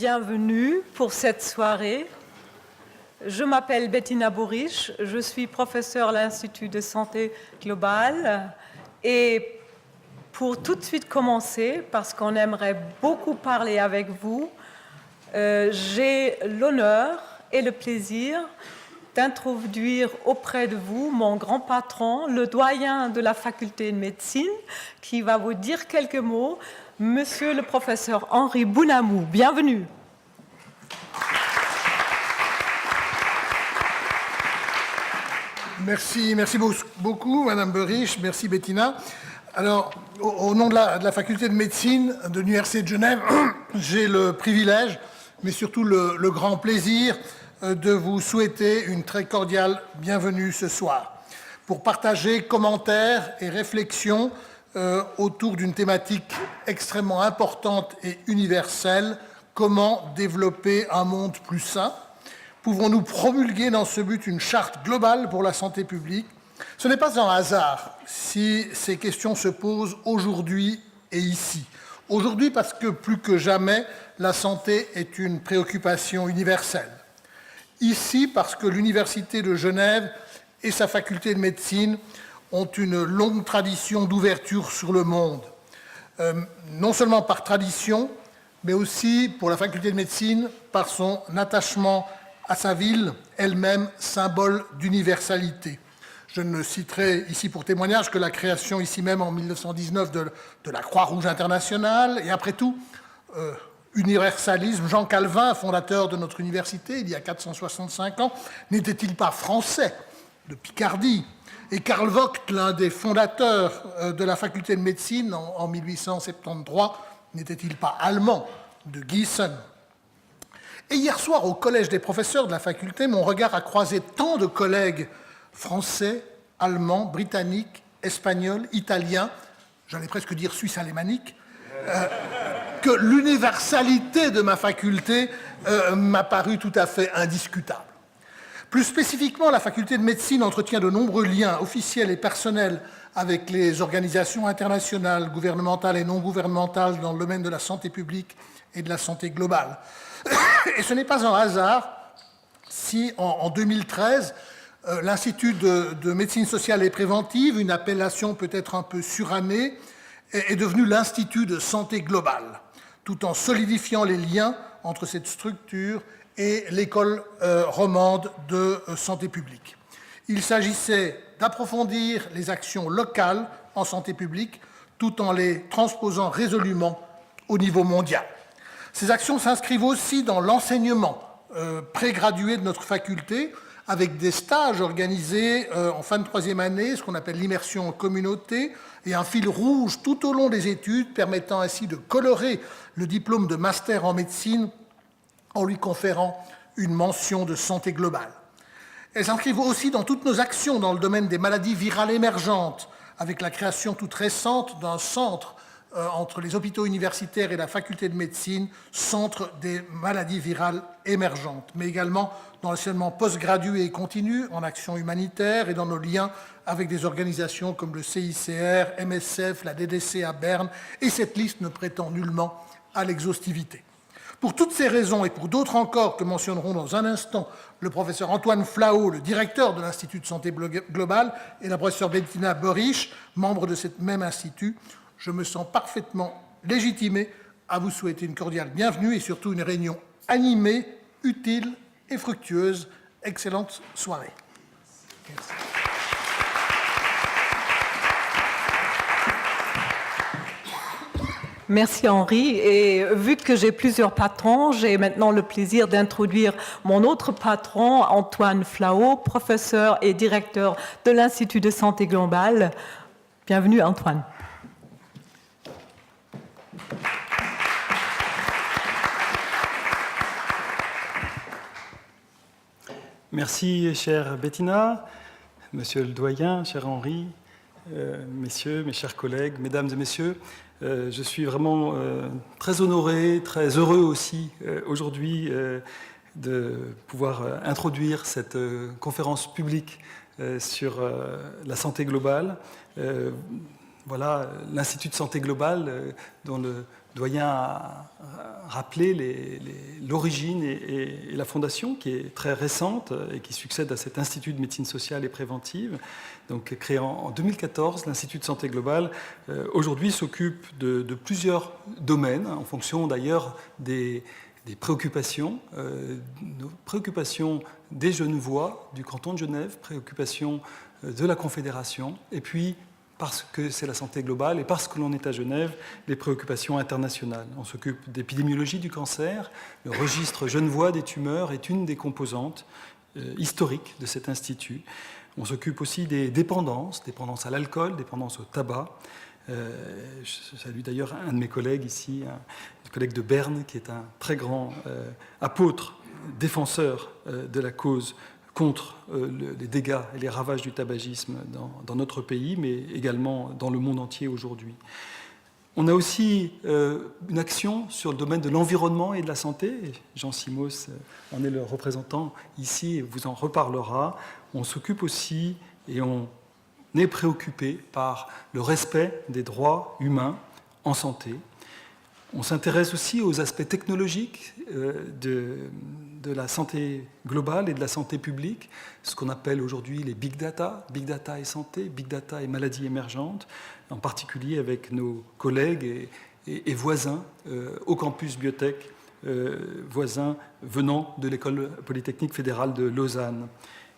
Bienvenue pour cette soirée. Je m'appelle Bettina Borisch, je suis professeure à l'Institut de santé globale et pour tout de suite commencer, parce qu'on aimerait beaucoup parler avec vous, j'ai l'honneur et le plaisir d'introduire auprès de vous mon grand patron, le doyen de la faculté de médecine, qui va vous dire quelques mots, monsieur le professeur Henri Bounamou. Bienvenue. Merci beaucoup, Madame Borisch, merci Bettina. Alors, au nom de la faculté de médecine de l'Université de Genève, j'ai le privilège, mais surtout le grand plaisir de vous souhaiter une très cordiale bienvenue ce soir pour partager commentaires et réflexions autour d'une thématique extrêmement importante et universelle, comment développer un monde plus sain. Pouvons-nous promulguer dans ce but une charte globale pour la santé publique? Ce n'est pas un hasard si ces questions se posent aujourd'hui et ici. Aujourd'hui parce que plus que jamais, la santé est une préoccupation universelle. Ici parce que l'Université de Genève et sa faculté de médecine ont une longue tradition d'ouverture sur le monde. Non seulement par tradition, mais aussi pour la faculté de médecine par son attachement à sa ville, elle-même symbole d'universalité. Je ne citerai ici pour témoignage que la création ici même en 1919 de la Croix-Rouge internationale, et après tout, universalisme. Jean Calvin, fondateur de notre université il y a 465 ans, n'était-il pas français de Picardie? Et Karl Vogt, l'un des fondateurs de la faculté de médecine en 1873, n'était-il pas allemand de Gießen? Et hier soir, au collège des professeurs de la faculté, mon regard a croisé tant de collègues français, allemands, britanniques, espagnols, italiens, j'allais presque dire suisse-alémaniques, que l'universalité de ma faculté m'a paru tout à fait indiscutable. Plus spécifiquement, la faculté de médecine entretient de nombreux liens officiels et personnels avec les organisations internationales, gouvernementales et non gouvernementales dans le domaine de la santé publique et de la santé globale. Et ce n'est pas un hasard si, en 2013, l'Institut de médecine sociale et préventive, une appellation peut-être un peu surannée, est devenu l'Institut de santé globale, tout en solidifiant les liens entre cette structure et l'école romande de santé publique. Il s'agissait d'approfondir les actions locales en santé publique, tout en les transposant résolument au niveau mondial. Ces actions s'inscrivent aussi dans l'enseignement prégradué de notre faculté, avec des stages organisés en fin de troisième année, ce qu'on appelle l'immersion en communauté, et un fil rouge tout au long des études, permettant ainsi de colorer le diplôme de master en médecine en lui conférant une mention de santé globale. Elles s'inscrivent aussi dans toutes nos actions dans le domaine des maladies virales émergentes, avec la création toute récente d'un centre entre les hôpitaux universitaires et la faculté de médecine, centre des maladies virales émergentes, mais également dans l'enseignement postgradué et continu en action humanitaire et dans nos liens avec des organisations comme le CICR, MSF, la DDC à Berne, et cette liste ne prétend nullement à l'exhaustivité. Pour toutes ces raisons et pour d'autres encore que mentionneront dans un instant le professeur Antoine Flao, le directeur de l'Institut de santé globale, et la professeure Bettina Borisch, membre de ce même institut, je me sens parfaitement légitimé à vous souhaiter une cordiale bienvenue et surtout une réunion animée, utile et fructueuse. Excellente soirée. Merci. Merci Henri. Et vu que j'ai plusieurs patrons, j'ai maintenant le plaisir d'introduire mon autre patron, Antoine Flao, professeur et directeur de l'Institut de santé globale. Bienvenue Antoine. Merci, chère Bettina, monsieur le doyen, cher Henri, messieurs, mes chers collègues, mesdames et messieurs. Je suis vraiment très honoré, très heureux aussi aujourd'hui de pouvoir introduire cette conférence publique sur la santé globale. Voilà, l'Institut de santé globale, dont doyen a rappelé l'origine et la fondation, qui est très récente et qui succède à cet Institut de médecine sociale et préventive. Donc, créé en 2014, l'Institut de santé globale, aujourd'hui, s'occupe de plusieurs domaines, en fonction d'ailleurs des préoccupations, nos préoccupations des Genevois, du canton de Genève, préoccupations de la Confédération, et puis, parce que c'est la santé globale et parce que l'on est à Genève, les préoccupations internationales. On s'occupe d'épidémiologie du cancer. Le registre genevois des tumeurs est une des composantes historiques de cet institut. On s'occupe aussi des dépendances, dépendance à l'alcool, dépendance au tabac. Je salue d'ailleurs un de mes collègues ici, un collègue de Berne, qui est un très grand apôtre, défenseur de la cause contre les dégâts et les ravages du tabagisme dans notre pays, mais également dans le monde entier aujourd'hui. On a aussi une action sur le domaine de l'environnement et de la santé. Jean Simos en est le représentant ici et vous en reparlera. On s'occupe aussi et on est préoccupé par le respect des droits humains en santé. On s'intéresse aussi aux aspects technologiques de la santé globale et de la santé publique, ce qu'on appelle aujourd'hui les big data et santé, big data et maladies émergentes, en particulier avec nos collègues et voisins au campus biotech, voisins venant de l'École polytechnique fédérale de Lausanne.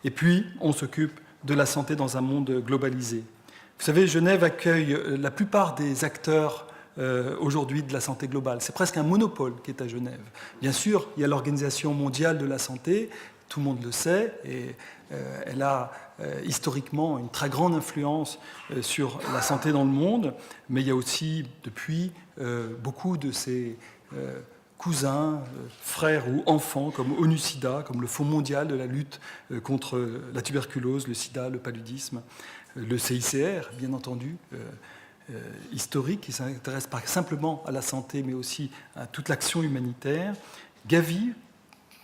Et puis, on s'occupe de la santé dans un monde globalisé. Vous savez, Genève accueille la plupart des acteurs aujourd'hui de la santé globale. C'est presque un monopole qui est à Genève. Bien sûr, il y a l'Organisation mondiale de la santé, tout le monde le sait, et elle a historiquement une très grande influence sur la santé dans le monde, mais il y a aussi depuis beaucoup de ses cousins, frères ou enfants comme ONU-SIDA, comme le Fonds mondial de la lutte contre la tuberculose, le sida, le paludisme, le CICR, bien entendu, historique, qui s'intéresse pas simplement à la santé, mais aussi à toute l'action humanitaire. Gavi,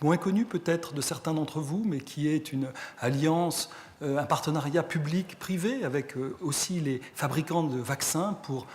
moins connu peut-être de certains d'entre vous, mais qui est une alliance, un partenariat public-privé avec aussi les fabricants de vaccins pour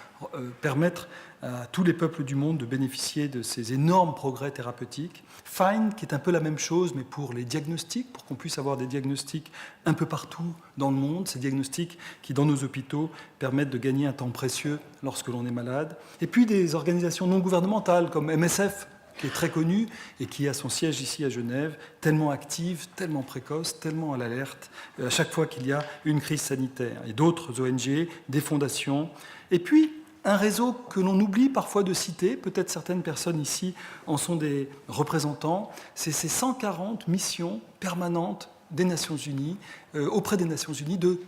permettre à tous les peuples du monde de bénéficier de ces énormes progrès thérapeutiques. FIND, qui est un peu la même chose, mais pour les diagnostics, pour qu'on puisse avoir des diagnostics un peu partout dans le monde, ces diagnostics qui, dans nos hôpitaux, permettent de gagner un temps précieux lorsque l'on est malade. Et puis des organisations non gouvernementales comme MSF, qui est très connue et qui a son siège ici à Genève, tellement active, tellement précoce, tellement à l'alerte, à chaque fois qu'il y a une crise sanitaire. Et d'autres ONG, des fondations. Et puis, un réseau que l'on oublie parfois de citer, peut-être certaines personnes ici en sont des représentants, c'est ces 140 missions permanentes des Nations Unies, auprès des Nations Unies, de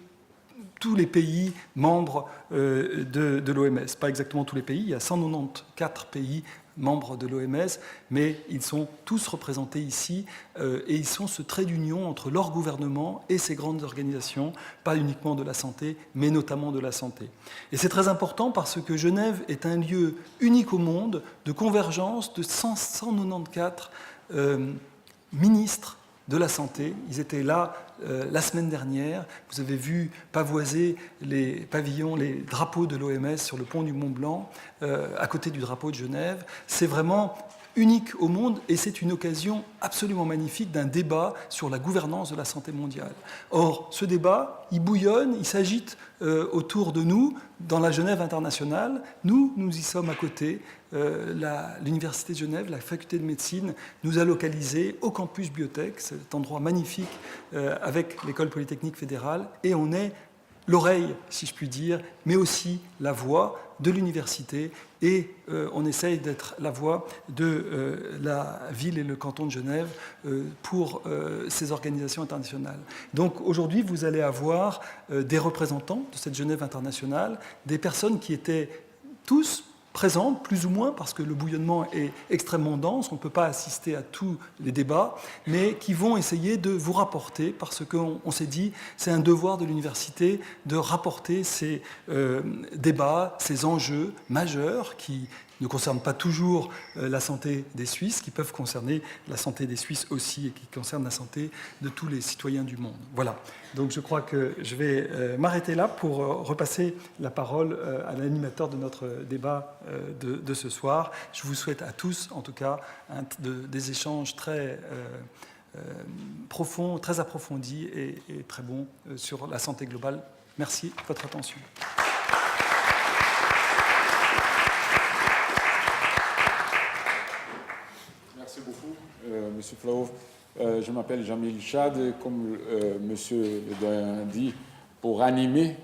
tous les pays membres de l'OMS. Pas exactement tous les pays, il y a 194 pays membres de l'OMS, mais ils sont tous représentés ici et ils sont ce trait d'union entre leur gouvernement et ces grandes organisations, pas uniquement de la santé, mais notamment de la santé. Et c'est très important parce que Genève est un lieu unique au monde de convergence de 194 ministres de la santé. Ils étaient là la semaine dernière. Vous avez vu pavoiser les pavillons, les drapeaux de l'OMS sur le pont du Mont-Blanc, à côté du drapeau de Genève. C'est vraiment unique au monde et c'est une occasion absolument magnifique d'un débat sur la gouvernance de la santé mondiale. Or, ce débat, il bouillonne, il s'agite autour de nous, dans la Genève internationale. Nous y sommes à côté. L'Université de Genève, la faculté de médecine, nous a localisés au campus biotech, cet endroit magnifique avec l'École polytechnique fédérale, et on est l'oreille, si je puis dire, mais aussi la voix de l'université, et on essaye d'être la voix de la ville et le canton de Genève pour ces organisations internationales. Donc aujourd'hui, vous allez avoir des représentants de cette Genève internationale, des personnes qui étaient tous présentes, plus ou moins, parce que le bouillonnement est extrêmement dense, on ne peut pas assister à tous les débats, mais qui vont essayer de vous rapporter, parce qu'on s'est dit, c'est un devoir de l'université de rapporter ces débats, ces enjeux majeurs qui ne concernent pas toujours la santé des Suisses, qui peuvent concerner la santé des Suisses aussi et qui concernent la santé de tous les citoyens du monde. Voilà. Donc je crois que je vais m'arrêter là pour repasser la parole à l'animateur de notre débat de ce soir. Je vous souhaite à tous, en tout cas, des échanges très profonds, très approfondis et très bons sur la santé globale. Merci de votre attention. Merci beaucoup, Monsieur Flahault. Je m'appelle Jamil Chad, comme Monsieur le doyen a dit, pour animer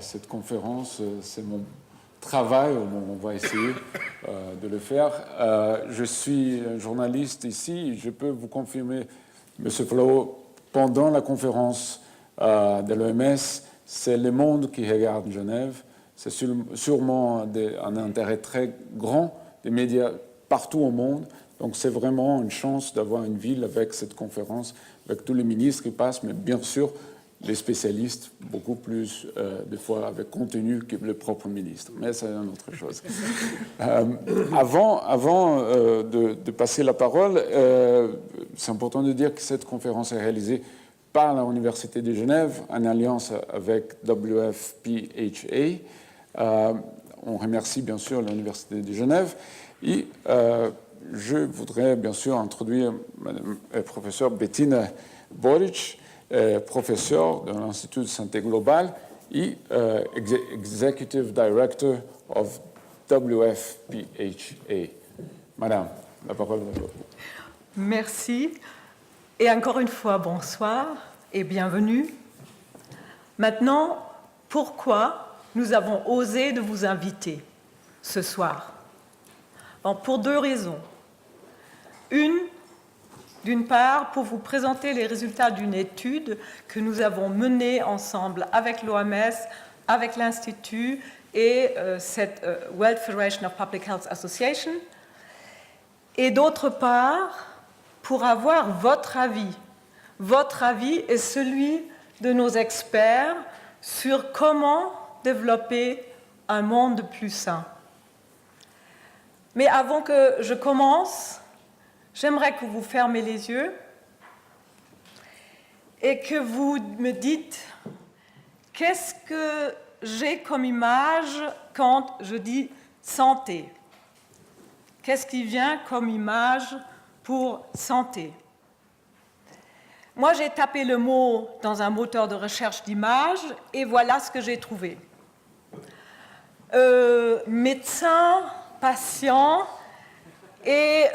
cette conférence. C'est mon travail, on va essayer de le faire. Je suis un journaliste ici, je peux vous confirmer, Monsieur Flahault, pendant la conférence de l'OMS, c'est Le Monde qui regarde Genève. C'est sûrement un intérêt très grand des médias partout au monde. Donc c'est vraiment une chance d'avoir une ville avec cette conférence, avec tous les ministres qui passent, mais bien sûr les spécialistes, beaucoup plus des fois avec contenu que le propre ministre. Mais c'est une autre chose. Avant de passer la parole, c'est important de dire que cette conférence est réalisée par l'Université de Genève en alliance avec WFPHA. On remercie bien sûr l'Université de Genève. Et je voudrais bien sûr introduire Madame professeure Bettina Boric, professeure de l'Institut de santé globale et Executive Director of WFPHA. Madame, la parole est à vous. Merci. Et encore une fois, bonsoir et bienvenue. Maintenant, pourquoi nous avons osé de vous inviter ce soir? Bon, pour deux raisons. D'une part, pour vous présenter les résultats d'une étude que nous avons menée ensemble avec l'OMS, avec l'Institut et cette World Federation of Public Health Association. Et d'autre part, pour avoir votre avis et celui de nos experts sur comment développer un monde plus sain. Mais avant que je commence, j'aimerais que vous fermiez les yeux et que vous me dites qu'est-ce que j'ai comme image quand je dis santé. Qu'est-ce qui vient comme image pour santé? Moi, j'ai tapé le mot dans un moteur de recherche d'images et voilà ce que j'ai trouvé. Médecin, patient, et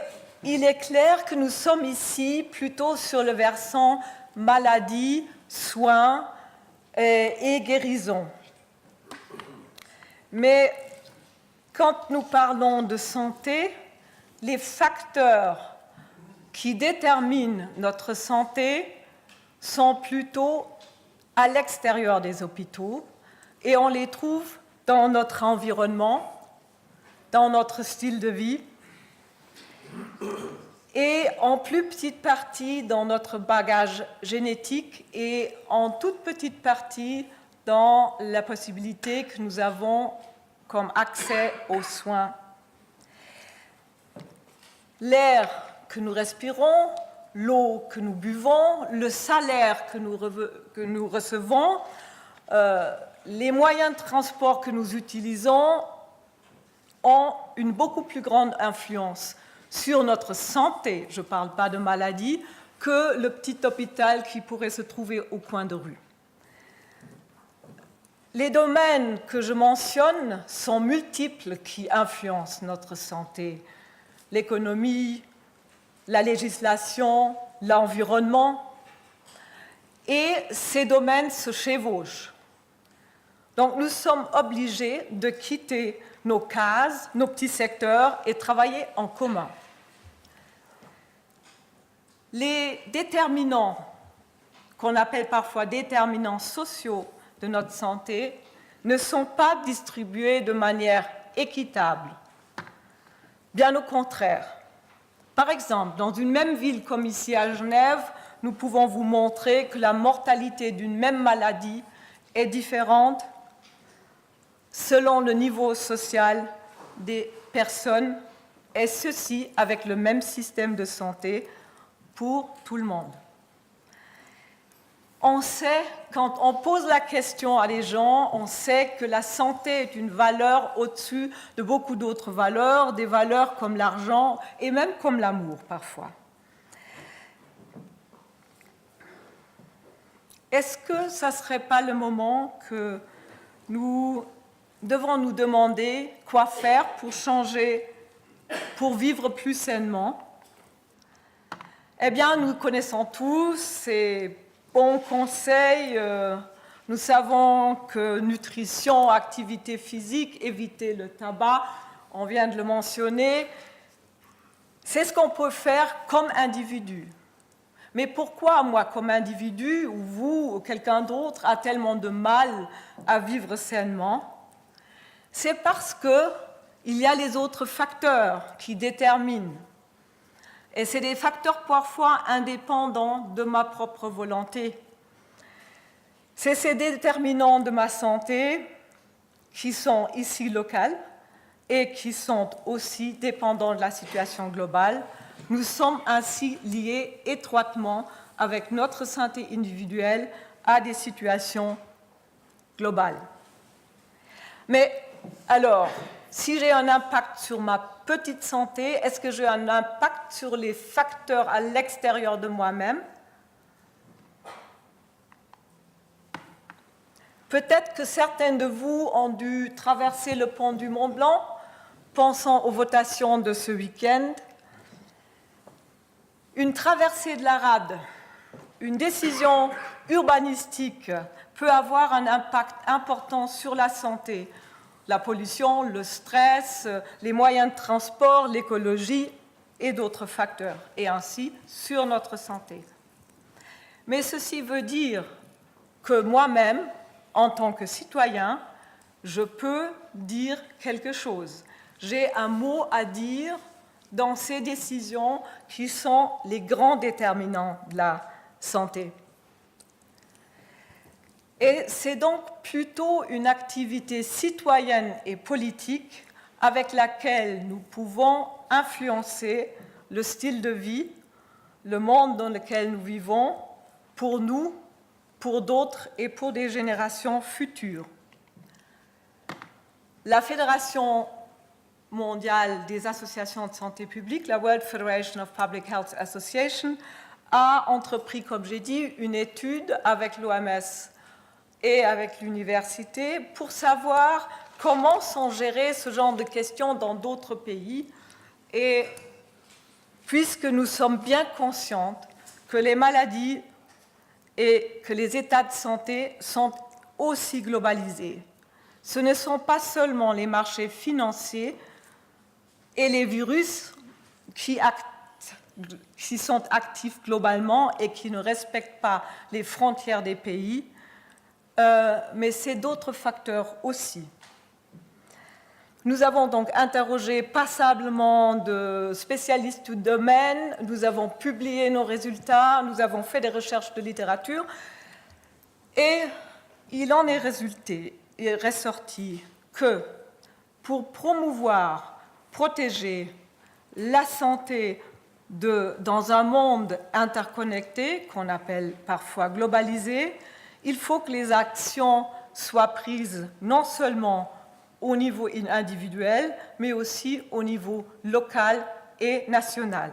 il est clair que nous sommes ici plutôt sur le versant maladie, soins et guérison. Mais quand nous parlons de santé, les facteurs qui déterminent notre santé sont plutôt à l'extérieur des hôpitaux et on les trouve dans notre environnement, dans notre style de vie et en plus petite partie dans notre bagage génétique et en toute petite partie dans la possibilité que nous avons comme accès aux soins. L'air que nous respirons, l'eau que nous buvons, le salaire que nous recevons, les moyens de transport que nous utilisons ont une beaucoup plus grande influence sur notre santé, je ne parle pas de maladie, que le petit hôpital qui pourrait se trouver au coin de rue. Les domaines que je mentionne sont multiples qui influencent notre santé. L'économie, la législation, l'environnement. Et ces domaines se chevauchent. Donc nous sommes obligés de quitter nos cases, nos petits secteurs et travailler en commun. Les déterminants, qu'on appelle parfois déterminants sociaux de notre santé, ne sont pas distribués de manière équitable. Bien au contraire. Par exemple, dans une même ville comme ici à Genève, nous pouvons vous montrer que la mortalité d'une même maladie est différente selon le niveau social des personnes, et ceci avec le même système de santé pour tout le monde. On sait, quand on pose la question à les gens, on sait que la santé est une valeur au-dessus de beaucoup d'autres valeurs, des valeurs comme l'argent et même comme l'amour parfois. Est-ce que ça ne serait pas le moment que nous devons nous demander quoi faire pour changer, pour vivre plus sainement? Eh bien, nous connaissons tous ces bons conseils. Nous savons que nutrition, activité physique, éviter le tabac, on vient de le mentionner, c'est ce qu'on peut faire comme individu. Mais pourquoi moi, comme individu, ou vous, ou quelqu'un d'autre, a tellement de mal à vivre sainement? C'est parce qu'il y a les autres facteurs qui déterminent. Et c'est des facteurs parfois indépendants de ma propre volonté. C'est ces déterminants de ma santé qui sont ici locales et qui sont aussi dépendants de la situation globale. Nous sommes ainsi liés étroitement avec notre santé individuelle à des situations globales. Mais alors, si j'ai un impact sur ma petite santé, est-ce que j'ai un impact sur les facteurs à l'extérieur de moi-même? Peut-être que certains de vous ont dû traverser le pont du Mont Blanc, pensant aux votations de ce week-end. Une traversée de la rade, une décision urbanistique peut avoir un impact important sur la santé. La pollution, le stress, les moyens de transport, l'écologie et d'autres facteurs, et ainsi sur notre santé. Mais ceci veut dire que moi-même, en tant que citoyen, je peux dire quelque chose. J'ai un mot à dire dans ces décisions qui sont les grands déterminants de la santé. Et c'est donc plutôt une activité citoyenne et politique avec laquelle nous pouvons influencer le style de vie, le monde dans lequel nous vivons, pour nous, pour d'autres et pour des générations futures. La Fédération mondiale des associations de santé publique, la World Federation of Public Health Associations, a entrepris, comme j'ai dit, une étude avec l'OMS et avec l'université pour savoir comment sont gérées ce genre de questions dans d'autres pays. Et puisque nous sommes bien conscientes que les maladies et que les états de santé sont aussi globalisés, ce ne sont pas seulement les marchés financiers et les virus qui sont actifs globalement et qui ne respectent pas les frontières des pays, mais c'est d'autres facteurs aussi. Nous avons donc interrogé passablement de spécialistes du domaine, nous avons publié nos résultats, nous avons fait des recherches de littérature, et il en est ressorti que pour promouvoir, protéger la santé dans un monde interconnecté, qu'on appelle parfois globalisé, il faut que les actions soient prises non seulement au niveau individuel, mais aussi au niveau local et national.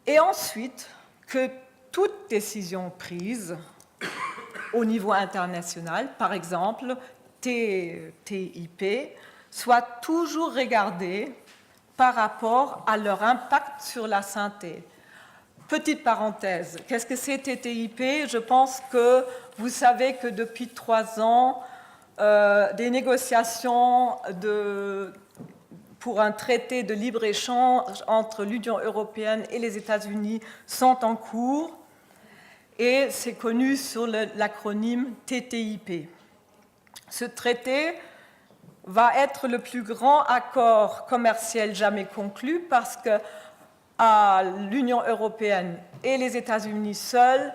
Et ensuite, que toute décision prise au niveau international, par exemple TTIP, soit toujours regardée par rapport à leur impact sur la santé. Petite parenthèse, qu'est-ce que c'est TTIP? Je pense que vous savez que depuis 3 ans, des négociations pour un traité de libre-échange entre l'Union européenne et les États-Unis sont en cours, et c'est connu sur l'acronyme TTIP. Ce traité va être le plus grand accord commercial jamais conclu parce que l'Union européenne et les États-Unis seuls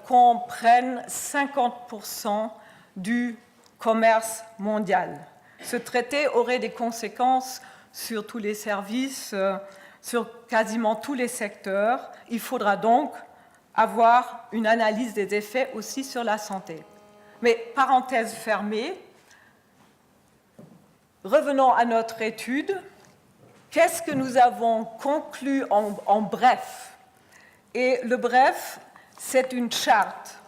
comprennent 50% du commerce mondial. Ce traité aurait des conséquences sur tous les services, sur quasiment tous les secteurs. Il faudra donc avoir une analyse des effets aussi sur la santé. Mais parenthèse fermée, revenons à notre étude. Qu'est-ce que nous avons conclu en bref? Et le bref, c'est une charte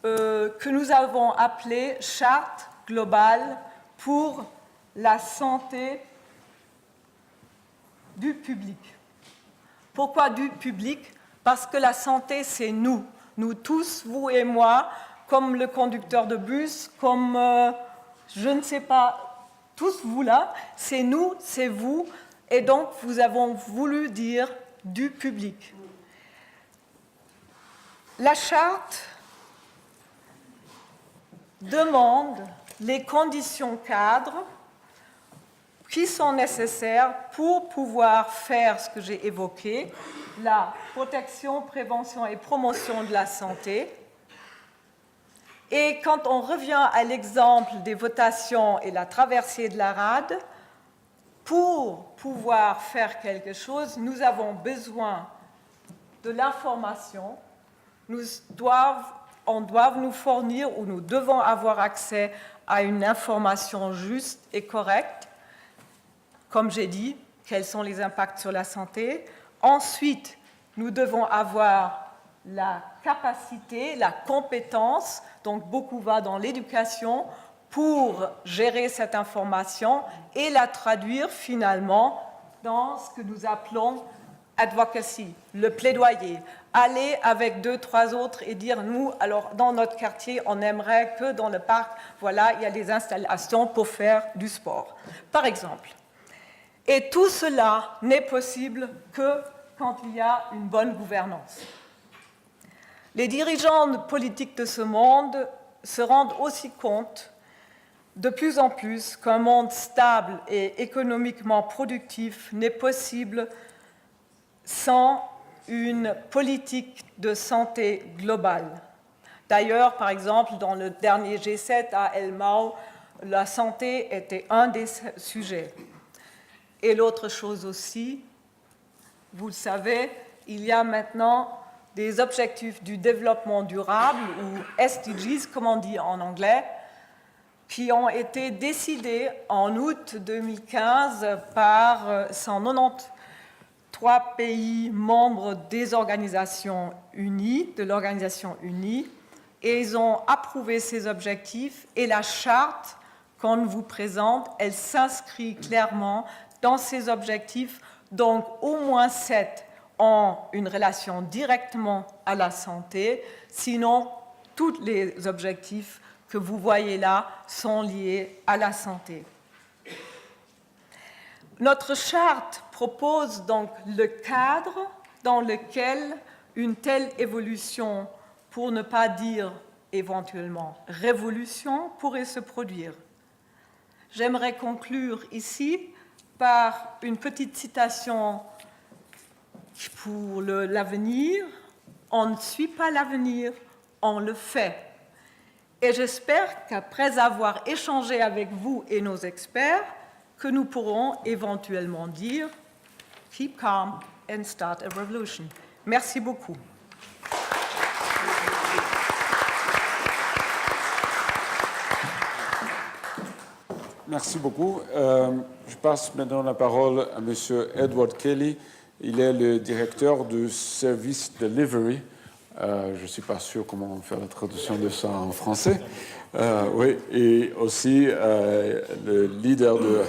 que nous avons appelée Charte globale pour la santé du public. Pourquoi du public? Parce que la santé, c'est nous tous, vous et moi, comme le conducteur de bus, comme, je ne sais pas, tous vous là, c'est nous, c'est vous, et donc nous avons voulu dire du public. La charte demande les conditions cadres qui sont nécessaires pour pouvoir faire ce que j'ai évoqué, la protection, prévention et promotion de la santé. Et quand on revient à l'exemple des votations et la traversée de la rade, pour pouvoir faire quelque chose, nous avons besoin de l'information. On doit nous fournir ou nous devons avoir accès à une information juste et correcte. Comme j'ai dit, quels sont les impacts sur la santé. Ensuite, nous devons avoir la capacité, la compétence, donc beaucoup va dans l'éducation, pour gérer cette information et la traduire finalement dans ce que nous appelons advocacy, le plaidoyer. Aller avec 2-3 autres et dire, nous, alors dans notre quartier, on aimerait que dans le parc, voilà, il y a des installations pour faire du sport, par exemple. Et tout cela n'est possible que quand il y a une bonne gouvernance. Les dirigeants politiques de ce monde se rendent aussi compte de plus en plus qu'un monde stable et économiquement productif n'est possible sans une politique de santé globale. D'ailleurs, par exemple, dans le dernier G7 à Elmau, la santé était un des sujets. Et l'autre chose aussi, vous le savez, il y a maintenant des objectifs du développement durable, ou SDGs, comme on dit en anglais, qui ont été décidés en août 2015 par 193 pays membres des Organisations Unies, de l'Organisation Unie, et ils ont approuvé ces objectifs, et la charte qu'on vous présente, elle s'inscrit clairement dans ces objectifs, donc au moins 7 ont une relation directement à la santé, sinon tous les objectifs que vous voyez là sont liés à la santé. Notre charte propose donc le cadre dans lequel une telle évolution, pour ne pas dire éventuellement révolution, pourrait se produire. J'aimerais conclure ici par une petite citation pour l'avenir. On ne suit pas l'avenir, on le fait. Et j'espère qu'après avoir échangé avec vous et nos experts, que nous pourrons éventuellement dire « Keep calm and start a revolution ». Merci beaucoup. Merci beaucoup. Je passe maintenant la parole à M. Edward Kelly. Il est le directeur du Service Delivery. Je ne suis pas sûr comment faire la traduction de ça en français. Oui, et aussi le leader de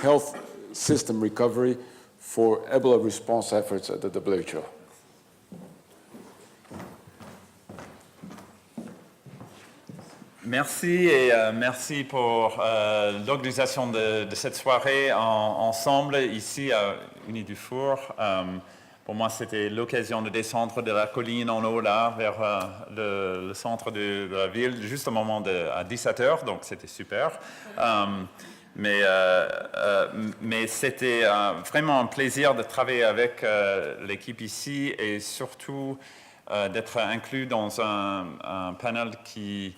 Health System Recovery for Ebola Response Efforts at the WHO. Merci et merci pour l'organisation de cette soirée ensemble ici à Uni du Four. Pour moi, c'était l'occasion de descendre de la colline en haut là vers le centre de la ville, juste au moment à 17h, donc c'était super. Mais c'était vraiment un plaisir de travailler avec l'équipe ici et surtout d'être inclus dans un panel qui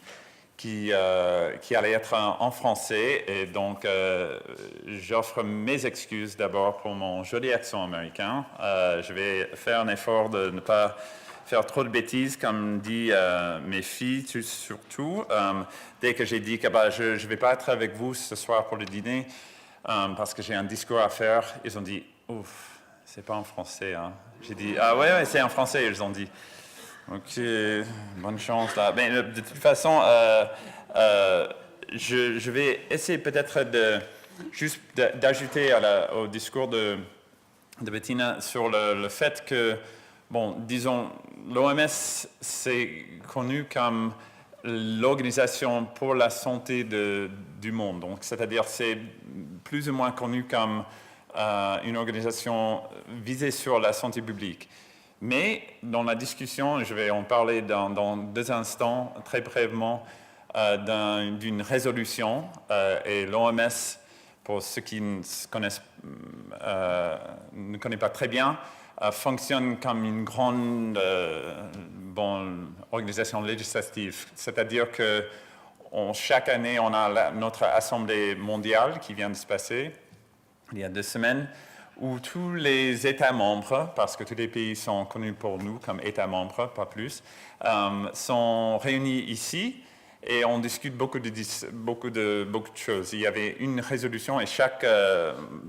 qui allait être en français. Et donc, j'offre mes excuses d'abord pour mon joli accent américain. Je vais faire un effort de ne pas faire trop de bêtises, comme dit mes filles, surtout. Dès que j'ai dit que je ne vais pas être avec vous ce soir pour le dîner, parce que j'ai un discours à faire, ils ont dit « Ouf, c'est pas en français. Hein. » J'ai dit « Ah ouais, c'est en français. » Ils ont dit « Ok, bonne chance là. » Mais de toute façon, je vais essayer peut-être juste d'ajouter au discours de Bettina sur le fait que, bon, disons, l'OMS, c'est connu comme l'organisation pour la santé du monde. Donc, c'est-à-dire, c'est plus ou moins connu comme une organisation visée sur la santé publique. Mais dans la discussion, je vais en parler dans 2 instants, très brièvement, d'une résolution. Et l'OMS, pour ceux qui ne connaissent pas très bien, fonctionne comme une grande organisation législative. C'est-à-dire que chaque année, on a notre Assemblée mondiale qui vient de se passer il y a 2 semaines, où tous les États membres, parce que tous les pays sont connus pour nous comme États membres, pas plus, sont réunis ici et on discute beaucoup de choses. Il y avait une résolution et chaque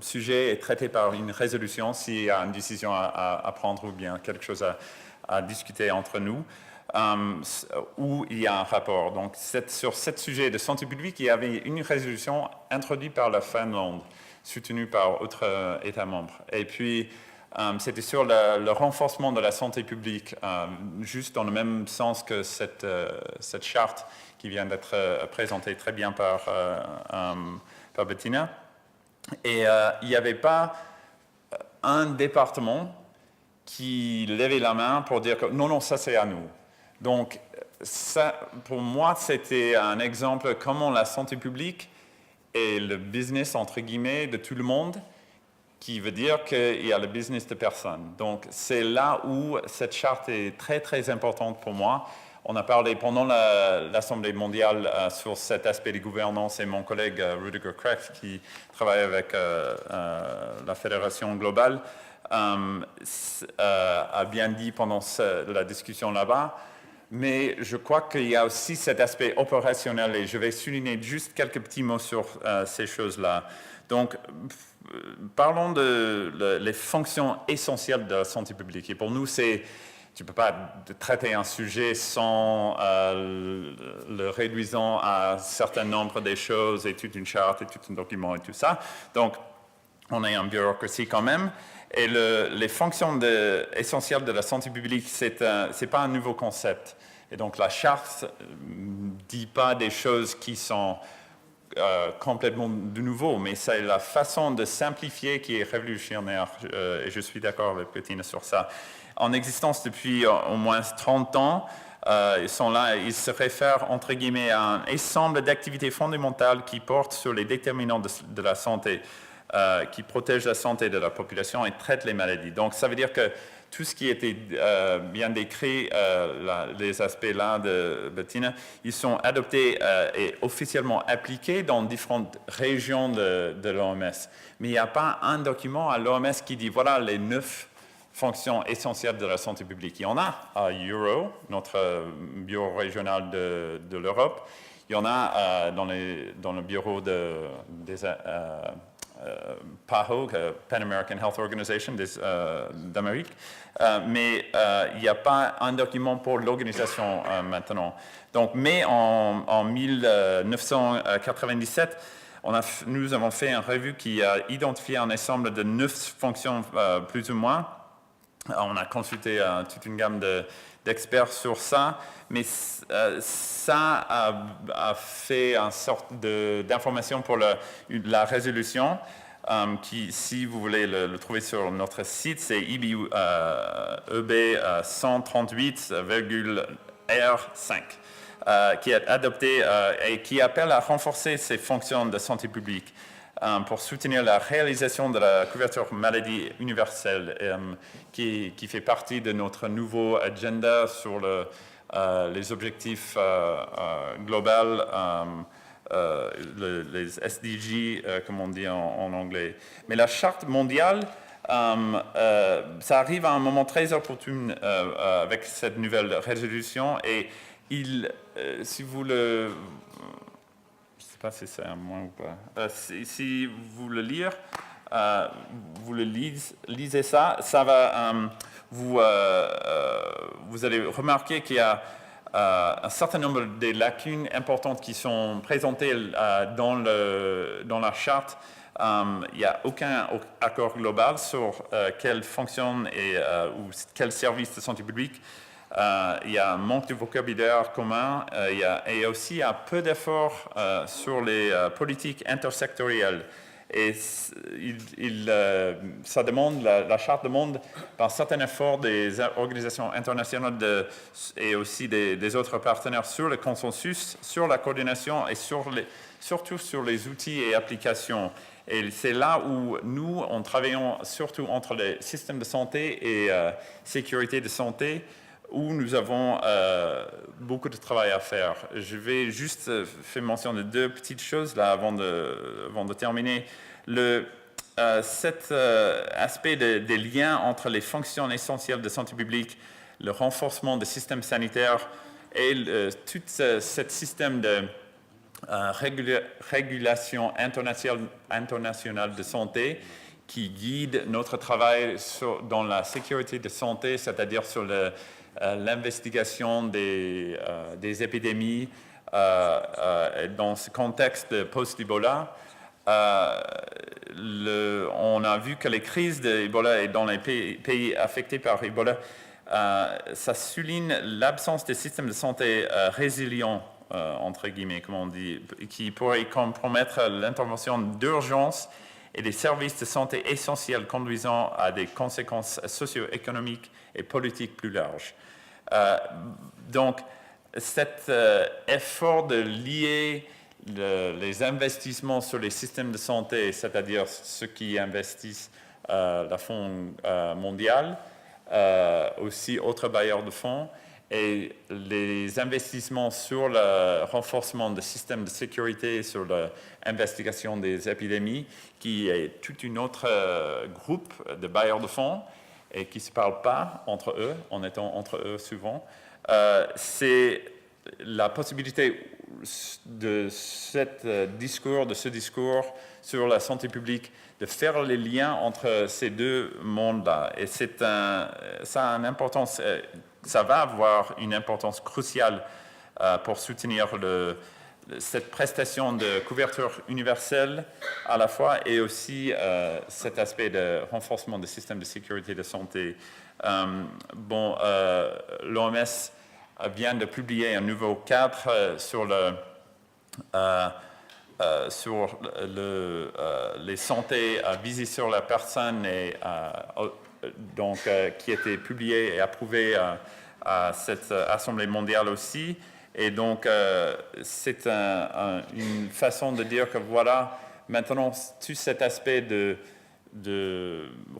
sujet est traité par une résolution s'il y a une décision à prendre ou bien quelque chose à discuter entre nous, où il y a un rapport. Donc, sur ce sujet de santé publique, il y avait une résolution introduite par la Finlande, soutenu par autres États membres. Et puis, c'était sur le renforcement de la santé publique, juste dans le même sens que cette charte qui vient d'être présentée très bien par Bettina. Et il n'y avait pas un département qui levait la main pour dire que non, ça c'est à nous. Donc, ça, pour moi, c'était un exemple de comment la santé publique et le business, entre guillemets, de tout le monde, qui veut dire qu'il y a le business de personne. Donc, c'est là où cette charte est très, très importante pour moi. On a parlé pendant l'Assemblée mondiale sur cet aspect de gouvernance et mon collègue Rudiger Kreft, qui travaille avec la Fédération globale, a bien dit pendant la discussion là-bas. Mais je crois qu'il y a aussi cet aspect opérationnel et je vais souligner juste quelques petits mots sur ces choses-là. Donc, parlons les fonctions essentielles de la santé publique. Et pour nous, tu ne peux pas traiter un sujet sans le réduisant à un certain nombre de choses et toute une charte et tout un document et tout ça. Donc, on est en bureaucratie quand même. Et les fonctions essentielles de la santé publique, c'est pas un nouveau concept. Et donc la charte ne dit pas des choses qui sont complètement de nouveau, mais c'est la façon de simplifier qui est révolutionnaire. Et je suis d'accord avec Bettina sur ça. En existence depuis au moins 30 ans, ils sont là, ils se réfèrent entre guillemets à un ensemble d'activités fondamentales qui portent sur les déterminants de la santé. Qui protège la santé de la population et traite les maladies. Donc, ça veut dire que tout ce qui était bien décrit, les aspects-là de Bettina, ils sont adoptés et officiellement appliqués dans différentes régions de l'OMS. Mais il n'y a pas un document à l'OMS qui dit, voilà les 9 fonctions essentielles de la santé publique. Il y en a à Euro, notre bureau régional de l'Europe. Il y en a dans le bureau des PAHO, Pan American Health Organization d'Amérique, mais il n'y a pas un document pour l'organisation maintenant. Donc, mais en 1997, nous avons fait une revue qui a identifié un ensemble de 9 fonctions plus ou moins. On a consulté toute une gamme d'experts sur ça, mais ça a fait une sorte d'information pour la résolution, qui, si vous voulez le trouver sur notre site, c'est EB 138,R5, qui est adopté et qui appelle à renforcer ces fonctions de santé publique pour soutenir la réalisation de la couverture maladie universelle qui fait partie de notre nouveau agenda sur les objectifs globaux, les SDG, comme on dit en anglais. Mais la charte mondiale, ça arrive à un moment très opportun avec cette nouvelle résolution et si vous le... Je ne sais pas si c'est à moi ou pas. Si vous le lire, vous le lisez ça, ça va... vous allez remarquer qu'il y a un certain nombre de lacunes importantes qui sont présentées dans la charte. Il n'y a aucun accord global sur quelle fonction ou quel service de santé publique. Il y a un manque de vocabulaire commun et aussi il y a peu d'efforts sur les politiques intersectorielles. Et ça demande, la charte demande un certain effort des organisations internationales et aussi des autres partenaires sur le consensus, sur la coordination et surtout sur les outils et applications. Et c'est là où nous, on travaillons surtout entre les systèmes de santé et sécurité de santé, où nous avons beaucoup de travail à faire. Je vais juste faire mention de deux petites choses là avant de terminer. Cet aspect des liens entre les fonctions essentielles de santé publique, le renforcement des systèmes sanitaires et tout ce système de régulation internationale de santé qui guide notre travail dans la sécurité de santé, c'est-à-dire sur l'investigation des épidémies dans ce contexte post-Ebola. On a vu que les crises d'Ebola et dans les pays affectés par Ebola, ça souligne l'absence des systèmes de santé résilients, entre guillemets, comme on dit, qui pourraient compromettre l'intervention d'urgence et des services de santé essentiels conduisant à des conséquences socio-économiques et politiques plus larges. Donc, cet effort de lier les investissements sur les systèmes de santé, c'est-à-dire ceux qui investissent la Fonds mondial, aussi autres bailleurs de fonds, et les investissements sur le renforcement des systèmes de sécurité, sur l'investigation des épidémies, qui est tout un autre groupe de bailleurs de fonds et qui ne se parlent pas entre eux, en étant entre eux souvent. C'est la possibilité de ce discours sur la santé publique, de faire les liens entre ces deux mondes-là. Et ça a une importance, ça va avoir une importance cruciale pour soutenir cette prestation de couverture universelle à la fois et aussi cet aspect de renforcement des systèmes de sécurité de santé. L'OMS vient de publier un nouveau cadre sur les santé visées sur la personne et qui a été publié et approuvé à cette Assemblée mondiale aussi. Et donc, c'est une façon de dire que voilà, maintenant, tout cet aspect de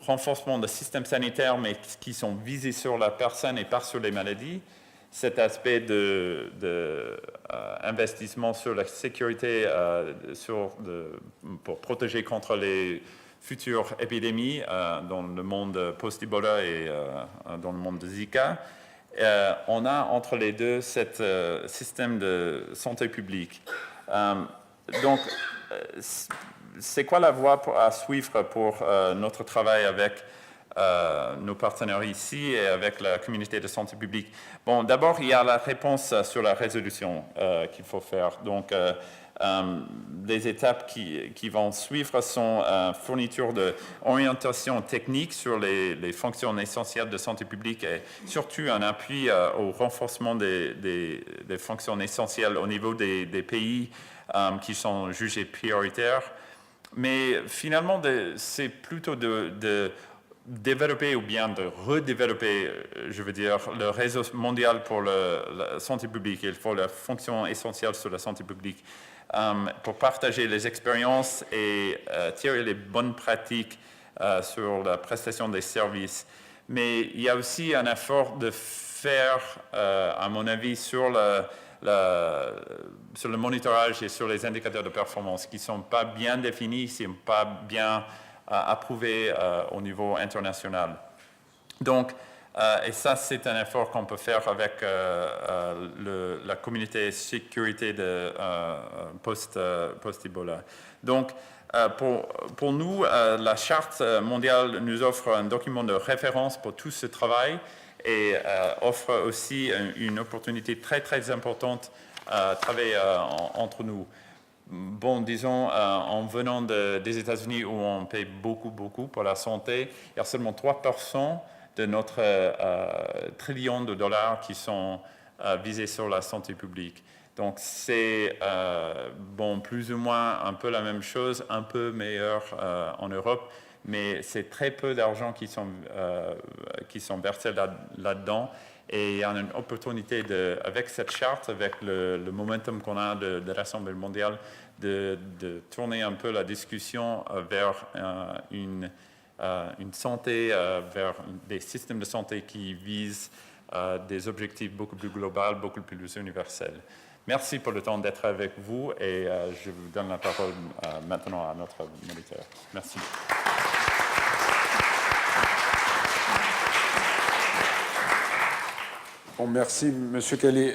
renforcement des systèmes sanitaires, mais qui sont visés sur la personne et pas sur les maladies, cet aspect d'investissement sur la sécurité pour protéger contre les futures épidémies dans le monde post-Ebola et dans le monde de Zika. On a entre les deux ce système de santé publique. Donc, c'est quoi la voie à suivre pour notre travail avec nos partenaires ici et avec la communauté de santé publique? Bon, d'abord, il y a la réponse sur la résolution qu'il faut faire. Donc, les étapes qui vont suivre sont fourniture d'orientation technique sur les fonctions essentielles de santé publique et surtout un appui au renforcement des fonctions essentielles au niveau des pays qui sont jugés prioritaires. Mais finalement, c'est plutôt de développer ou bien de redévelopper, je veux dire, le réseau mondial pour la santé publique. Il faut la fonction essentielle sur la santé publique pour partager les expériences et tirer les bonnes pratiques sur la prestation des services. Mais il y a aussi un effort de faire, à mon avis, sur le monitorage et sur les indicateurs de performance qui ne sont pas bien définis, qui ne sont pas bien approuvés au niveau international. Donc, et ça, c'est un effort qu'on peut faire avec la communauté sécurité de post-Ebola. Donc, pour nous, la Charte mondiale nous offre un document de référence pour tout ce travail et offre aussi une opportunité très, très importante à travailler entre nous. Bon, disons, en venant des États-Unis où on paye beaucoup pour la santé, il y a seulement 3% de notre trillion de dollars qui sont visés sur la santé publique. Donc, c'est bon, plus ou moins un peu la même chose, un peu meilleur en Europe, mais c'est très peu d'argent qui sont versés là-dedans. Et il y a une opportunité, avec cette charte, avec le momentum qu'on a de l'Assemblée mondiale, de tourner un peu la discussion vers une santé, vers des systèmes de santé qui visent des objectifs beaucoup plus globaux, beaucoup plus universels. Merci pour le temps d'être avec vous et je vous donne la parole maintenant à notre moniteur. Merci. Bon, merci, M. Kelly.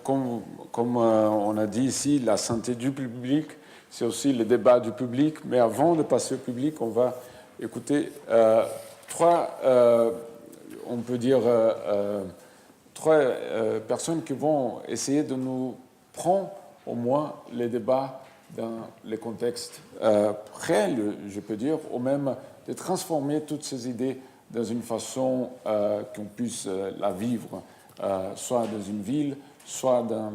Comme on a dit ici, la santé du public, c'est aussi le débat du public. Mais avant de passer au public, on va écouter trois personnes qui vont essayer de nous prendre au moins les débats dans les contextes réels, je peux dire, ou même de transformer toutes ces idées dans une façon qu'on puisse la vivre, soit dans une ville, soit dans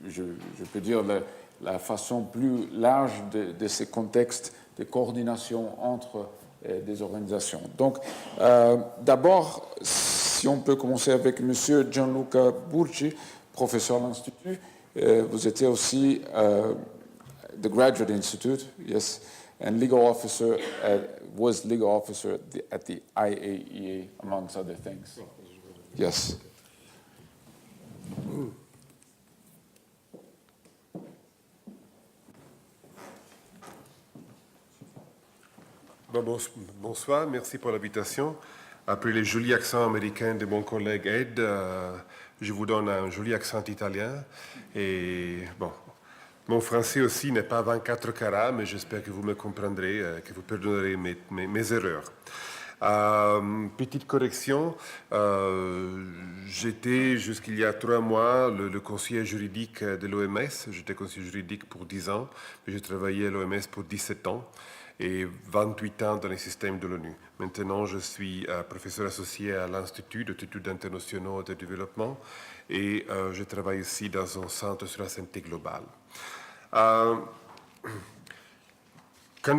je peux dire la façon plus large de ces contextes de coordination entre des organisations. Donc, d'abord, si on peut commencer avec M. Gianluca Burci, professeur à l'Institut. Vous étiez aussi the Graduate Institute, yes, and legal officer, was legal officer at the IAEA, amongst other things. Yes. Bonsoir, merci pour l'invitation. Après les jolis accents américains de mon collègue Ed, je vous donne un joli accent italien. Et bon, mon français aussi n'est pas 24 carats, mais j'espère que vous me comprendrez, que vous pardonnerez mes erreurs. Petite correction, j'étais jusqu'il y a 3 mois le conseiller juridique de l'OMS. J'étais conseiller juridique pour 10 ans, mais j'ai travaillé à l'OMS pour 17 ans et 28 ans dans les systèmes de l'ONU. Maintenant, je suis professeur associé à l'Institut d'études internationaux et de développement et je travaille aussi dans un centre sur la santé globale. Quand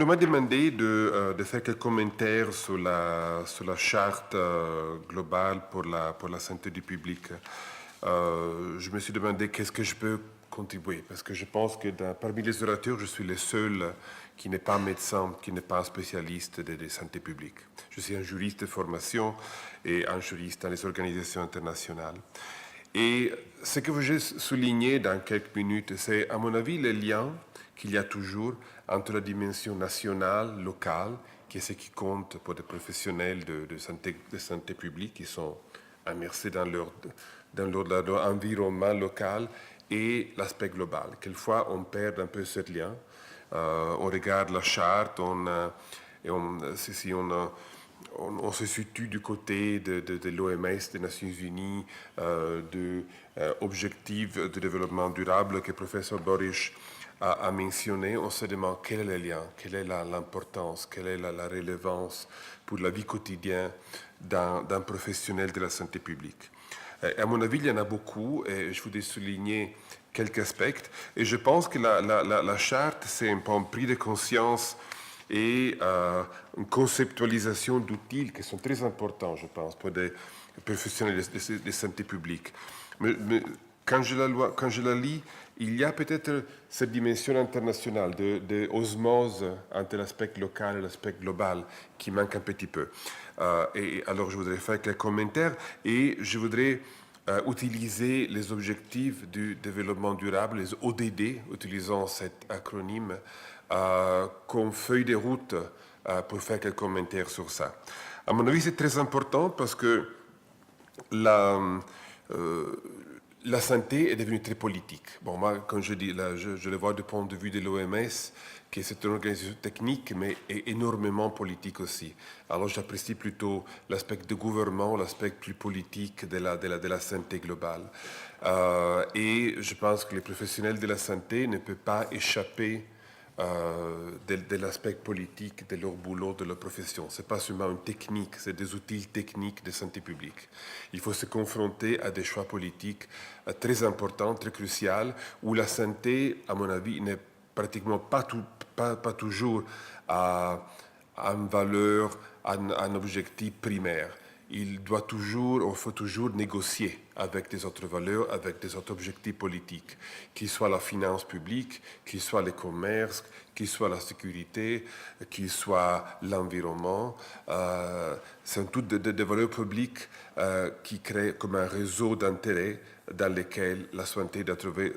on m'a demandé de faire quelques commentaires sur la charte globale pour la santé du public, je me suis demandé qu'est-ce que je peux contribuer, parce que je pense que parmi les orateurs, je suis le seul qui n'est pas médecin, qui n'est pas un spécialiste de santé publique. Je suis un juriste de formation et un juriste dans les organisations internationales. Et ce que je vais souligner dans quelques minutes, c'est à mon avis le lien qu'il y a toujours entre la dimension nationale, locale, qui est ce qui compte pour des professionnels de santé publique qui sont immersés dans leur environnement local, et l'aspect global. Quelquefois, on perd un peu ce lien. On regarde la charte, on se situe du côté de l'OMS, des Nations Unies, de objectifs de développement durable que le professeur Boris a mentionné. On se demande quel est le lien, quelle est l'importance, quelle est la relevance pour la vie quotidienne d'un professionnel de la santé publique. À mon avis, il y en a beaucoup et je voudrais souligner quelques aspects. Et je pense que la charte, c'est un peu un prix de conscience et une conceptualisation d'outils qui sont très importants, je pense, pour des professionnels de santé publique. Mais quand je la lis, il y a peut-être cette dimension internationale de osmose entre l'aspect local et l'aspect global qui manque un petit peu. Et alors, je voudrais faire quelques commentaires et je voudrais utiliser les objectifs du développement durable, les ODD, utilisant cet acronyme, comme feuille de route pour faire quelques commentaires sur ça. À mon avis, c'est très important parce que la santé est devenue très politique. Bon, moi, comme je dis, là, je le vois du point de vue de l'OMS, qui est une organisation technique, mais est énormément politique aussi. Alors, j'apprécie plutôt l'aspect de gouvernement, l'aspect plus politique de la santé globale. Et je pense que les professionnels de la santé ne peuvent pas échapper de l'aspect politique de leur boulot, de leur profession. Ce n'est pas seulement une technique, c'est des outils techniques de santé publique. Il faut se confronter à des choix politiques très importants, très cruciaux, où la santé, à mon avis, n'est pratiquement pas toujours à une valeur, à un objectif primaire. Il faut toujours négocier avec des autres valeurs, avec des autres objectifs politiques, qu'il soit la finance publique, qu'il soit le commerce, qu'il soit la sécurité, qu'il soit l'environnement. C'est toutes des valeurs publiques qui créent comme un réseau d'intérêts dans lequel la santé doit trouver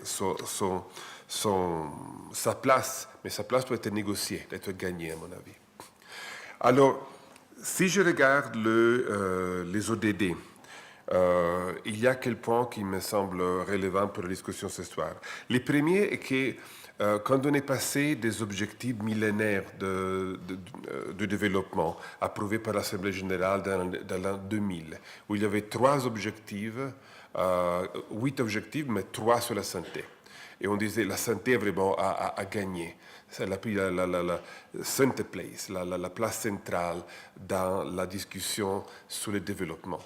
sa place, mais sa place doit être négociée, doit être gagnée, à mon avis. Alors, si je regarde les ODD, il y a quelques points qui me semblent relevants pour la discussion ce soir. Le premier est que quand on est passé des objectifs millénaires de développement approuvés par l'Assemblée générale dans l'an 2000, où il y avait 8 objectifs, mais 3 sur la santé. Et on disait la santé est vraiment à gagner. C'est la center place, la place centrale dans la discussion sur le développement.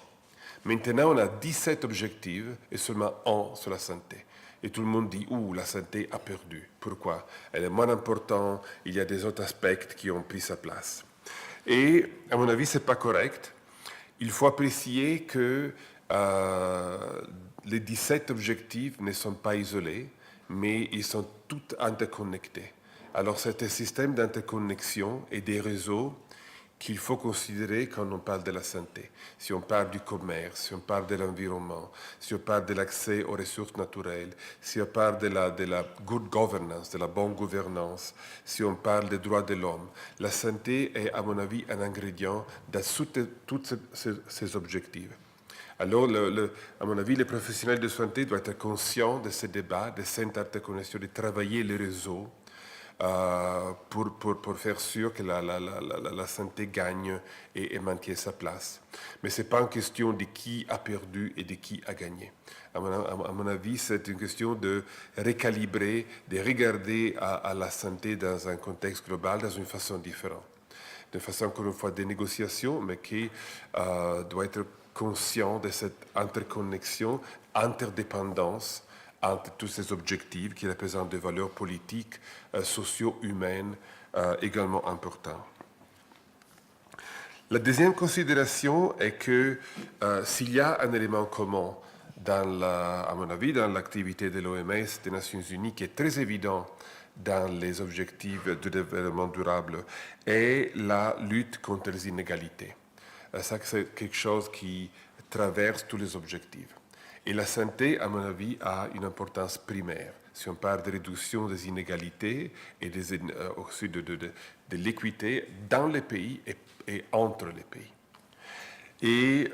Maintenant, on a 17 objectifs et seulement 1 sur la santé. Et tout le monde dit, la santé a perdu. Pourquoi? Elle est moins importante, il y a des autres aspects qui ont pris sa place. Et à mon avis, ce n'est pas correct. Il faut apprécier que les 17 objectifs ne sont pas isolés, mais ils sont tous interconnectés. Alors, c'est un système d'interconnexion et des réseaux qu'il faut considérer quand on parle de la santé. Si on parle du commerce, si on parle de l'environnement, si on parle de l'accès aux ressources naturelles, si on parle de la good governance, de la bonne gouvernance, si on parle des droits de l'homme, la santé est, à mon avis, un ingrédient dans tous ces objectifs. Alors, à mon avis, les professionnels de santé doivent être conscients de ces débats, de cette interconnexion, de travailler les réseaux pour faire sûr que la santé gagne et maintienne sa place. Mais ce n'est pas une question de qui a perdu et de qui a gagné. À mon avis, c'est une question de recalibrer, de regarder à la santé dans un contexte global, dans une façon différente. De façon, encore une fois, de négociation, mais qui doit être conscient de cette interconnexion, interdépendance entre tous ces objectifs qui représentent des valeurs politiques, socio-humaines également importantes. La deuxième considération est que s'il y a un élément commun, à mon avis, dans l'activité de l'OMS, des Nations Unies, qui est très évident dans les objectifs de développement durable, est la lutte contre les inégalités. Ça, c'est quelque chose qui traverse tous les objectifs. Et la santé, à mon avis, a une importance primaire. Si on parle de réduction des inégalités et aussi de l'équité dans les pays et entre les pays. Et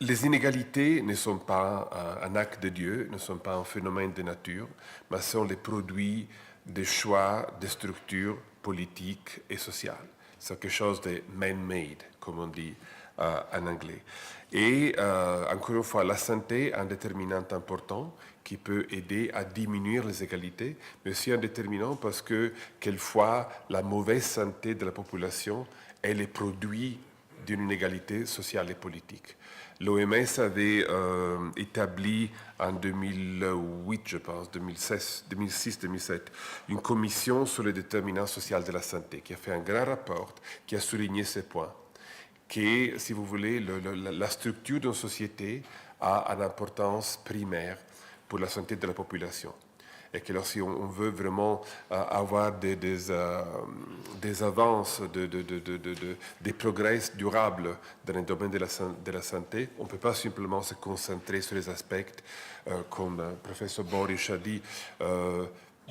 les inégalités ne sont pas un acte de Dieu, ne sont pas un phénomène de nature, mais sont les produits des choix de structures politiques et sociales. C'est quelque chose de man-made, comme on dit en anglais. Et encore une fois, la santé est un déterminant important qui peut aider à diminuer les égalités, mais aussi un déterminant parce que quelquefois la mauvaise santé de la population est le produit d'une inégalité sociale et politique. L'OMS avait établi en 2008, je pense, 2006-2007, une commission sur les déterminants sociaux de la santé qui a fait un grand rapport qui a souligné ces points, que, si vous voulez, la structure d'une société a une importance primaire pour la santé de la population. Et que si on veut vraiment avoir des avances, des progrès durables dans le domaine de la santé, on ne peut pas simplement se concentrer sur les aspects, comme le professeur Boris a dit,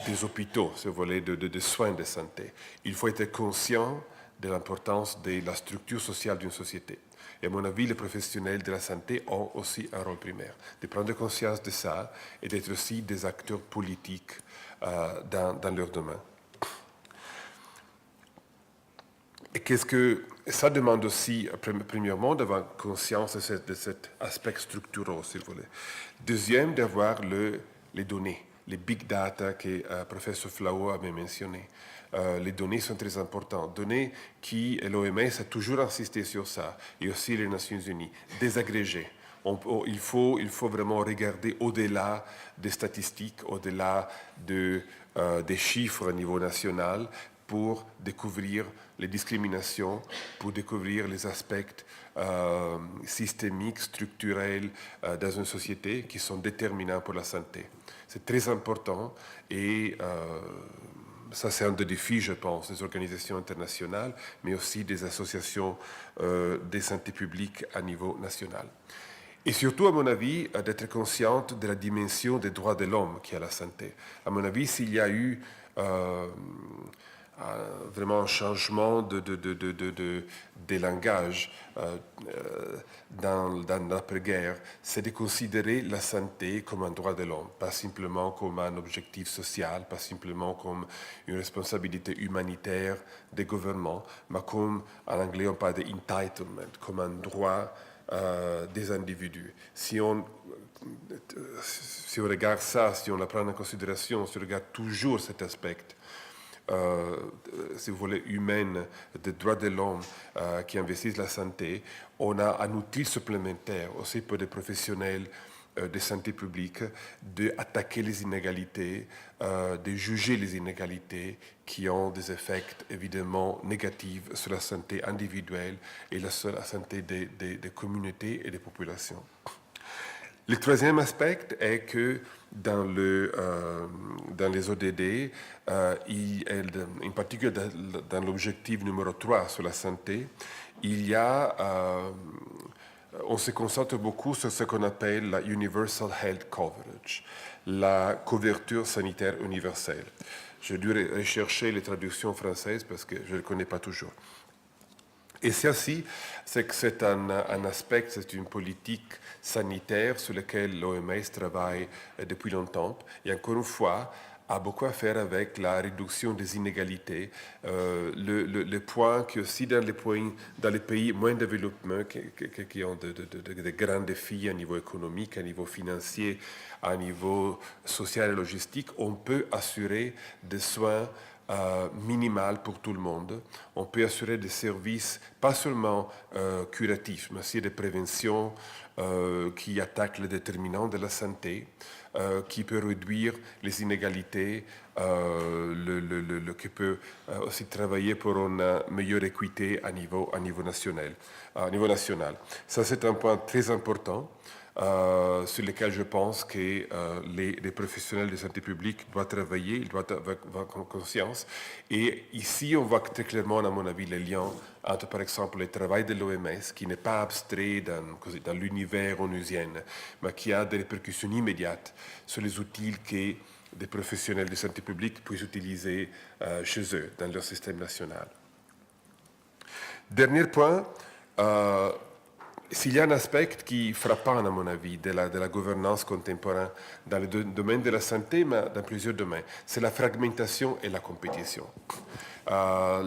des hôpitaux, si vous voulez, de soins de santé. Il faut être conscient de l'importance de la structure sociale d'une société. Et à mon avis, les professionnels de la santé ont aussi un rôle primaire, de prendre conscience de ça et d'être aussi des acteurs politiques dans leur domaine. Et qu'est-ce que ça demande aussi, premièrement, d'avoir conscience de cet aspect structurel, si vous voulez. Deuxième, d'avoir les données, les big data que le professeur Flao avait mentionné. Les données sont très importantes. Données qui, l'OMS a toujours insisté sur ça, et aussi les Nations Unies, désagrégées. Il faut vraiment regarder au-delà des statistiques, au-delà des chiffres au niveau national, pour découvrir les discriminations, pour découvrir les aspects systémiques, structurels dans une société qui sont déterminants pour la santé. C'est très important et ça, c'est un des défis, je pense, des organisations internationales, mais aussi des associations de santé publique à niveau national. Et surtout, à mon avis, d'être consciente de la dimension des droits de l'homme qui est la santé. À mon avis, s'il y a eu vraiment un changement de langage dans l'après-guerre, c'est de considérer la santé comme un droit de l'homme, pas simplement comme un objectif social, pas simplement comme une responsabilité humanitaire des gouvernements, mais comme, en anglais on parle de entitlement, comme un droit des individus. Si on regarde ça, si on la prend en considération, si on regarde toujours cet aspect, si vous voulez, humaine, des droits de l'homme qui investissent la santé, on a un outil supplémentaire aussi pour des professionnels de santé publique d'attaquer les inégalités, de juger les inégalités qui ont des effets évidemment négatifs sur la santé individuelle et sur la santé des communautés et des populations. Le troisième aspect est que dans les ODD, en particulier dans l'objectif numéro 3 sur la santé, on se concentre beaucoup sur ce qu'on appelle la Universal Health Coverage, la couverture sanitaire universelle. J'ai dû rechercher les traductions françaises parce que je ne les connais pas toujours. Et ceci, c'est que c'est un aspect, c'est une politique sanitaire sur laquelle l'OMS travaille depuis longtemps. Et encore une fois, a beaucoup à faire avec la réduction des inégalités. Le point que aussi dans les pays moins développés, qui ont de grands défis à niveau économique, à niveau financier, à niveau social et logistique, on peut assurer des soins minimal pour tout le monde. On peut assurer des services pas seulement curatifs, mais aussi de prévention qui attaquent les déterminants de la santé, qui peut réduire les inégalités, qui peut aussi travailler pour une meilleure équité à niveau national. Ça, c'est un point très important. Sur lesquels je pense que les professionnels de santé publique doivent travailler, ils doivent avoir conscience. Et ici, on voit très clairement, à mon avis, les liens entre, par exemple, le travail de l'OMS, qui n'est pas abstrait dans l'univers onusien, mais qui a des répercussions immédiates sur les outils que des professionnels de santé publique peuvent utiliser chez eux, dans leur système national. Dernier point, s'il y a un aspect qui est frappant, à mon avis, de la gouvernance contemporaine dans le domaine de la santé, mais dans plusieurs domaines, c'est la fragmentation et la compétition.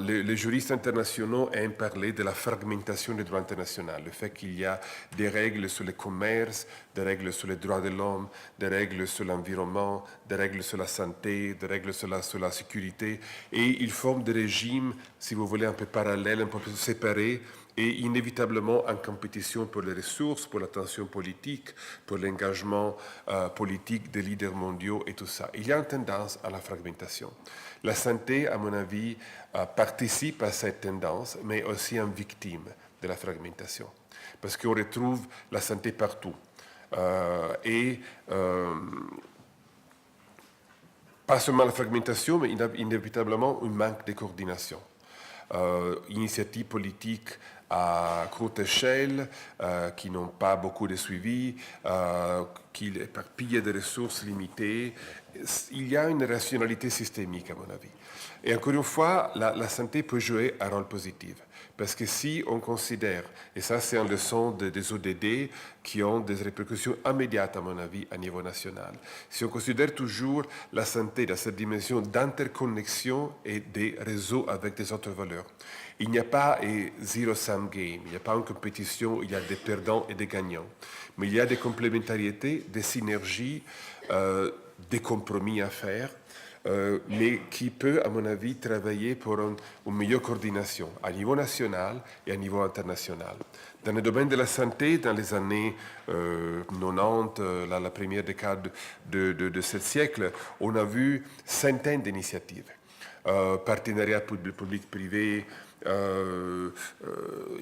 Les juristes internationaux aiment parler de la fragmentation du droit international, le fait qu'il y a des règles sur le commerce, des règles sur les droits de l'homme, des règles sur l'environnement, des règles sur la santé, des règles sur la sécurité, et ils forment des régimes, si vous voulez, un peu parallèles, un peu séparés, et inévitablement en compétition pour les ressources, pour l'attention politique, pour l'engagement politique des leaders mondiaux et tout ça. Il y a une tendance à la fragmentation. La santé, à mon avis, participe à cette tendance, mais aussi en victime de la fragmentation. Parce qu'on retrouve la santé partout. Pas seulement la fragmentation, mais inévitablement un manque de coordination. Initiatives politiques à courte échelle, qui n'ont pas beaucoup de suivi, qui éparpillent des ressources limitées. Il y a une rationalité systémique, à mon avis. Et encore une fois, la santé peut jouer un rôle positif. Parce que si on considère, et ça c'est une leçon des ODD qui ont des répercussions immédiates à mon avis à niveau national, si on considère toujours la santé dans cette dimension d'interconnexion et des réseaux avec des autres valeurs, il n'y a pas un zero-sum game, il n'y a pas une compétition où il y a des perdants et des gagnants, mais il y a des complémentariétés, des synergies, des compromis à faire, mais qui peut, à mon avis, travailler pour une meilleure coordination à niveau national et à niveau international. Dans le domaine de la santé, dans les années 90, la première décade de ce siècle, on a vu centaines d'initiatives. Partenariats public-privé,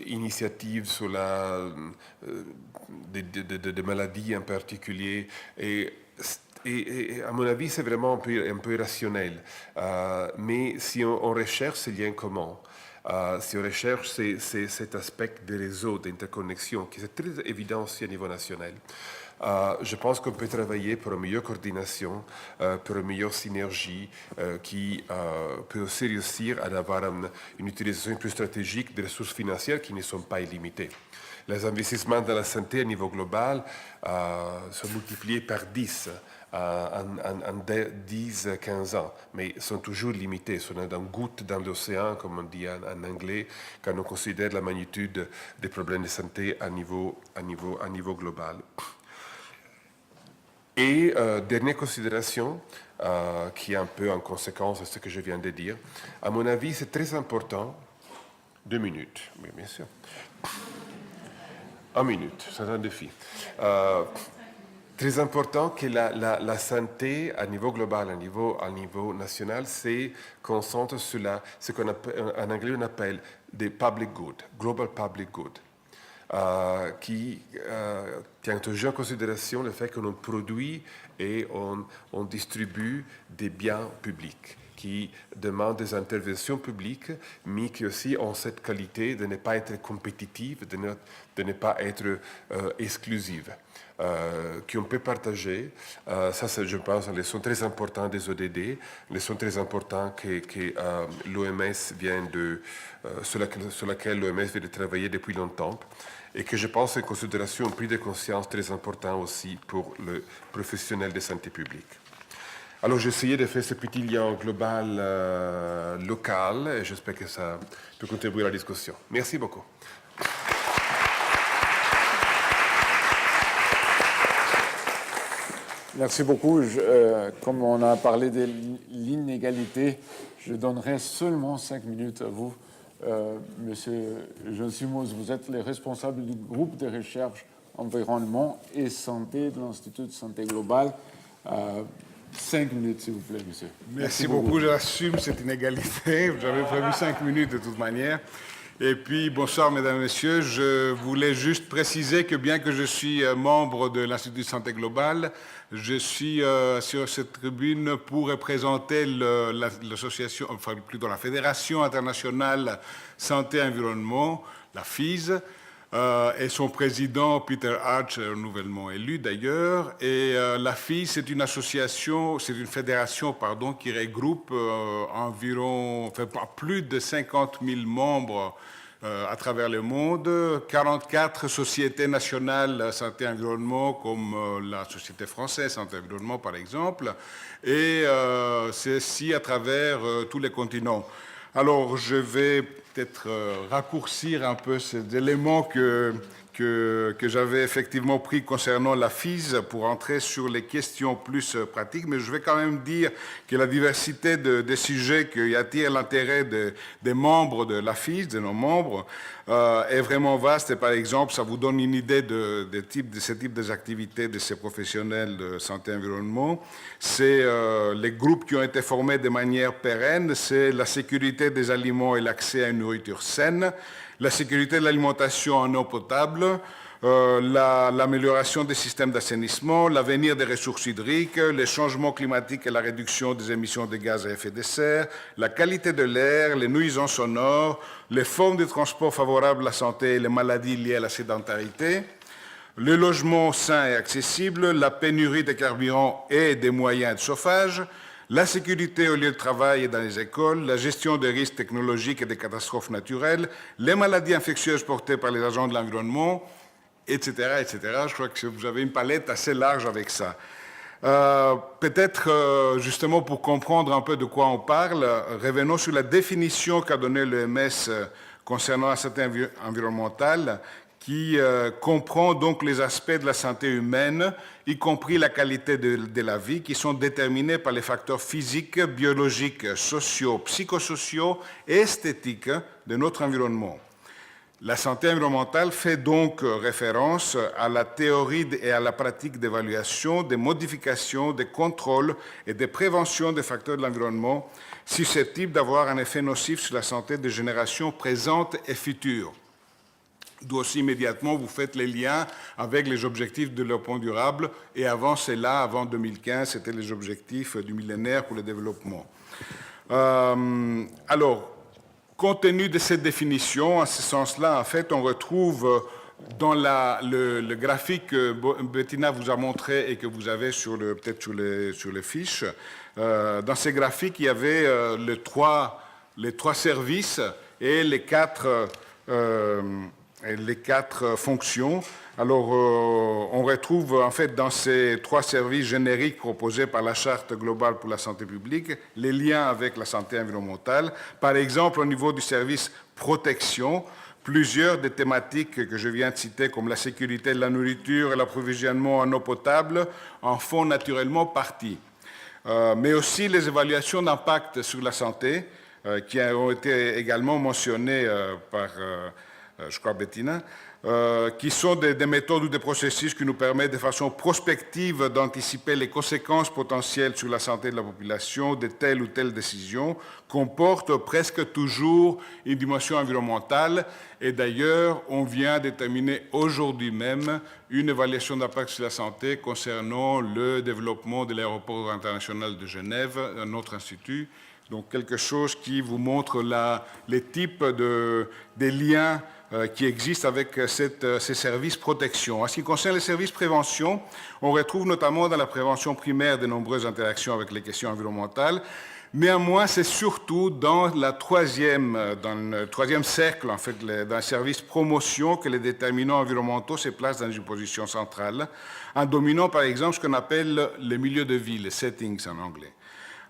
initiatives sur des maladies en particulier, et à mon avis, c'est vraiment un peu irrationnel. Mais si on recherche ces liens communs, si on recherche cet aspect des réseaux d'interconnexion, qui est très évident aussi à niveau national, je pense qu'on peut travailler pour une meilleure coordination, pour une meilleure synergie, qui peut aussi réussir à avoir une utilisation plus stratégique des ressources financières qui ne sont pas illimitées. Les investissements dans la santé à niveau global sont multipliés par 10 en 10-15 ans, mais sont toujours limités, sont une goutte dans l'océan, comme on dit en anglais, quand on considère la magnitude des problèmes de santé à niveau global. Et dernière considération, qui est un peu en conséquence de ce que je viens de dire, à mon avis, c'est très important. 2 minutes, oui, bien sûr. 1 minute, c'est un défi. Très important que la santé à niveau global, à niveau national, se concentre sur ce qu'en anglais on appelle des public good, global public good, qui tient toujours en considération le fait qu'on produit et on distribue des biens publics qui demandent des interventions publiques, mais qui aussi ont cette qualité de ne pas être compétitive, de ne pas être exclusive. Qu'on peut partager. Ça, c'est, je pense, une leçon très importante des ODD, une leçon très importante que l'OMS sur laquelle l'OMS vient de travailler depuis longtemps, et que je pense est en considération un prix de conscience très important aussi pour le professionnel de santé publique. Alors, j'ai essayé de faire ce petit lien global, local, et j'espère que ça peut contribuer à la discussion. Merci beaucoup. Merci beaucoup. Comme on a parlé de l'inégalité, je donnerai seulement 5 minutes à vous. Monsieur Jean Simos, vous êtes le responsable du groupe de recherche environnement et santé de l'Institut de santé globale. 5 minutes, s'il vous plaît, monsieur. Merci beaucoup. J'assume cette inégalité. J'avais prévu 5 minutes de toute manière. Et puis, bonsoir, mesdames et messieurs. Je voulais juste préciser que bien que je suis membre de l'Institut de santé globale, je suis sur cette tribune pour représenter l'association, enfin plutôt la Fédération internationale santé et environnement, la FISE, et son président, Peter Arch, nouvellement élu d'ailleurs. Et la FISE, c'est une association, c'est une fédération, pardon, qui regroupe environ, enfin, plus de 50 000 membres à travers le monde, 44 sociétés nationales santé et environnement, comme la Société française santé et environnement, par exemple, et ceci à travers tous les continents. Alors, je vais peut-être raccourcir un peu ces éléments que j'avais effectivement pris concernant la FISE pour entrer sur les questions plus pratiques, mais je vais quand même dire que la diversité des sujets qui attirent l'intérêt des membres de la FISE, de nos membres, est vraiment vaste. Et par exemple, ça vous donne une idée de ce type d'activités de ces professionnels de santé et environnement. C'est les groupes qui ont été formés de manière pérenne, c'est la sécurité des aliments et l'accès à une nourriture saine, la sécurité de l'alimentation en eau potable, l'amélioration des systèmes d'assainissement, l'avenir des ressources hydriques, les changements climatiques et la réduction des émissions de gaz à effet de serre, la qualité de l'air, les nuisances sonores, les formes de transport favorables à la santé et les maladies liées à la sédentarité, le logement sain et accessible, la pénurie de carburant et des moyens de chauffage, la sécurité au lieu de travail et dans les écoles, la gestion des risques technologiques et des catastrophes naturelles, les maladies infectieuses portées par les agents de l'environnement, etc., etc. Je crois que vous avez une palette assez large avec ça. Peut-être, justement, pour comprendre un peu de quoi on parle, revenons sur la définition qu'a donnée l'OMS concernant la santé environnementale, qui comprend donc les aspects de la santé humaine, y compris la qualité de la vie, qui sont déterminés par les facteurs physiques, biologiques, sociaux, psychosociaux et esthétiques de notre environnement. La santé environnementale fait donc référence à la théorie et à la pratique d'évaluation, de modification, de contrôle et de prévention des facteurs de l'environnement susceptibles d'avoir un effet nocif sur la santé des générations présentes et futures. D'où aussi immédiatement vous faites les liens avec les objectifs de développement durable et avant cela, avant 2015, c'était les objectifs du millénaire pour le développement. Alors, compte tenu de cette définition, en ce sens-là, en fait, on retrouve dans le graphique que Bettina vous a montré et que vous avez peut-être sur les fiches, dans ces graphiques, il y avait les trois services et les quatre fonctions. Alors, on retrouve en fait dans ces trois services génériques proposés par la Charte globale pour la santé publique les liens avec la santé environnementale. Par exemple, au niveau du service protection, plusieurs des thématiques que je viens de citer, comme la sécurité de la nourriture et l'approvisionnement en eau potable, en font naturellement partie. Mais aussi les évaluations d'impact sur la santé, qui ont été également mentionnées par, je crois, Bettina, qui sont des méthodes ou des processus qui nous permettent de façon prospective d'anticiper les conséquences potentielles sur la santé de la population de telle ou telle décision, comportent presque toujours une dimension environnementale. Et d'ailleurs, on vient de terminer aujourd'hui même une évaluation d'impact sur la santé concernant le développement de l'aéroport international de Genève, notre institut. Donc quelque chose qui vous montre les types des liens qui existent avec ces services protection. En ce qui concerne les services prévention, on retrouve notamment dans la prévention primaire de nombreuses interactions avec les questions environnementales. Néanmoins, c'est surtout dans le troisième cercle, en fait, dans le service promotion, que les déterminants environnementaux se placent dans une position centrale, en dominant par exemple ce qu'on appelle les milieux de vie, les settings en anglais.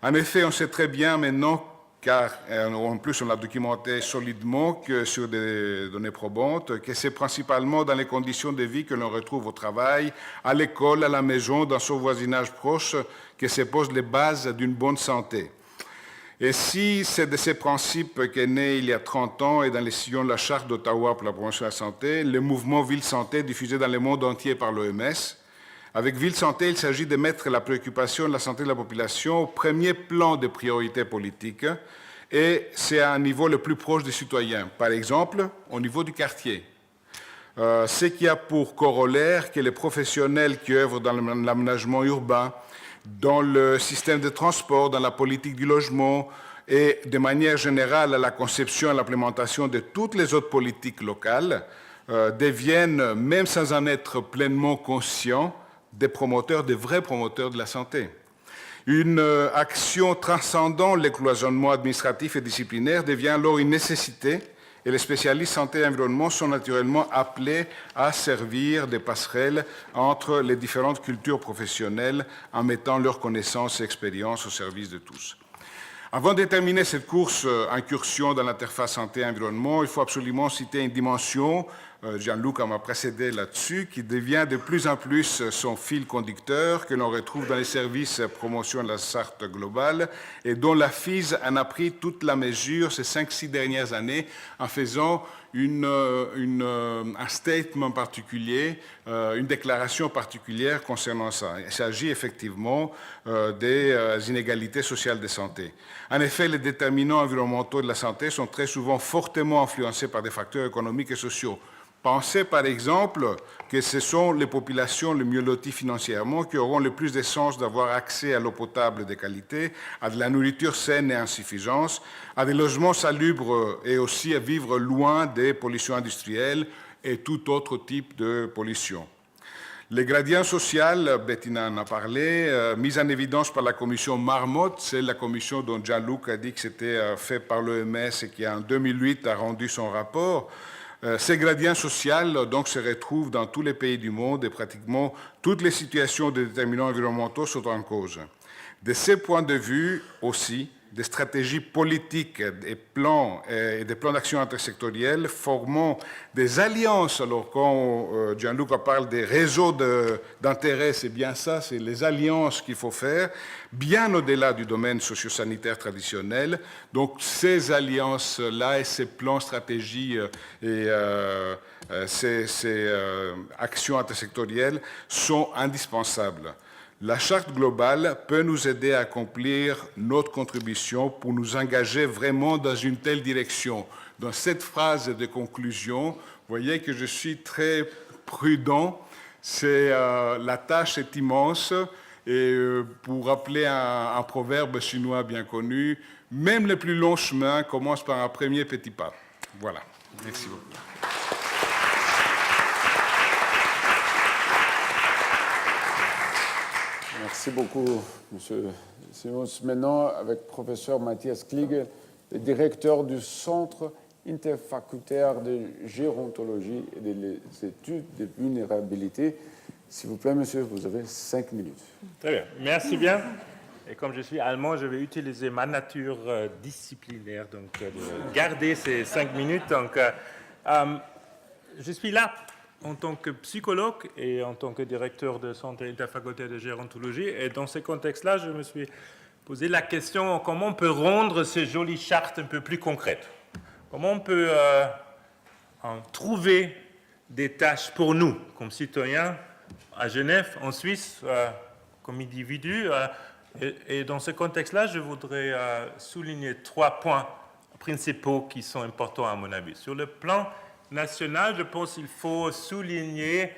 En effet, on sait très bien maintenant, car en plus on l'a documenté solidement que sur des données probantes, que c'est principalement dans les conditions de vie que l'on retrouve au travail, à l'école, à la maison, dans son voisinage proche, que se posent les bases d'une bonne santé. Et si c'est de ces principes qu'est né il y a 30 ans et dans les sillons de la Charte d'Ottawa pour la promotion de la santé, le mouvement Ville Santé diffusé dans le monde entier par l'OMS. Avec Ville Santé, il s'agit de mettre la préoccupation de la santé de la population au premier plan des priorités politiques et c'est à un niveau le plus proche des citoyens. Par exemple, au niveau du quartier. Ce qui a pour corollaire que les professionnels qui œuvrent dans l'aménagement urbain, dans le système de transport, dans la politique du logement et de manière générale à la conception et l'implémentation de toutes les autres politiques locales, deviennent, même sans en être pleinement conscients, des vrais promoteurs de la santé. Une action transcendant les cloisonnements administratifs et disciplinaires devient alors une nécessité et les spécialistes santé et environnement sont naturellement appelés à servir de passerelles entre les différentes cultures professionnelles en mettant leurs connaissances et expériences au service de tous. Avant de terminer cette course incursion dans l'interface santé et environnement, il faut absolument citer une dimension Gianluca m'a précédé là-dessus, qui devient de plus en plus son fil conducteur, que l'on retrouve dans les services promotion de la charte globale, et dont la FIS en a pris toute la mesure ces 5-6 dernières années en faisant un statement particulier, une déclaration particulière concernant ça. Il s'agit effectivement des inégalités sociales de santé. En effet, les déterminants environnementaux de la santé sont très souvent fortement influencés par des facteurs économiques et sociaux. Pensez par exemple que ce sont les populations les mieux loties financièrement qui auront le plus de chances d'avoir accès à l'eau potable de qualité, à de la nourriture saine et insuffisante, à des logements salubres et aussi à vivre loin des pollutions industrielles et tout autre type de pollution. Les gradients sociaux, Bettina en a parlé, mis en évidence par la commission Marmot, c'est la commission dont Gianluca a dit que c'était fait par l'OMS et qui en 2008 a rendu son rapport. Ces gradients sociaux donc, se retrouvent dans tous les pays du monde et pratiquement toutes les situations de déterminants environnementaux sont en cause. De ce point de vue aussi, des stratégies politiques et des plans d'action intersectoriels formant des alliances. Alors quand Gianluca parle des réseaux d'intérêt, c'est bien ça, c'est les alliances qu'il faut faire, bien au-delà du domaine socio-sanitaire traditionnel. Donc ces alliances-là et ces plans, stratégies et ces actions intersectorielles sont indispensables. La charte globale peut nous aider à accomplir notre contribution pour nous engager vraiment dans une telle direction. Dans cette phrase de conclusion, vous voyez que je suis très prudent. La tâche est immense et pour rappeler un proverbe chinois bien connu, même le plus long chemin commence par un premier petit pas. Voilà. Merci beaucoup. Merci beaucoup, M. Simons. Maintenant, avec professeur Matthias Kliege, le directeur du Centre interfacultaire de gérontologie et des études de vulnérabilité. S'il vous plaît, monsieur, vous avez 5 minutes. Très bien, merci bien. Et comme je suis allemand, je vais utiliser ma nature disciplinaire, donc de garder ces 5 minutes. Donc, je suis là en tant que psychologue et en tant que directeur de Centre interfacultaire de gérontologie. Et dans ce contexte-là, je me suis posé la question comment on peut rendre ces jolies chartes un peu plus concrètes. Comment on peut en trouver des tâches pour nous, comme citoyens, à Genève, en Suisse, comme individus. Et dans ce contexte-là, je voudrais souligner 3 points principaux qui sont importants à mon avis. Sur le plan national, je pense qu'il faut souligner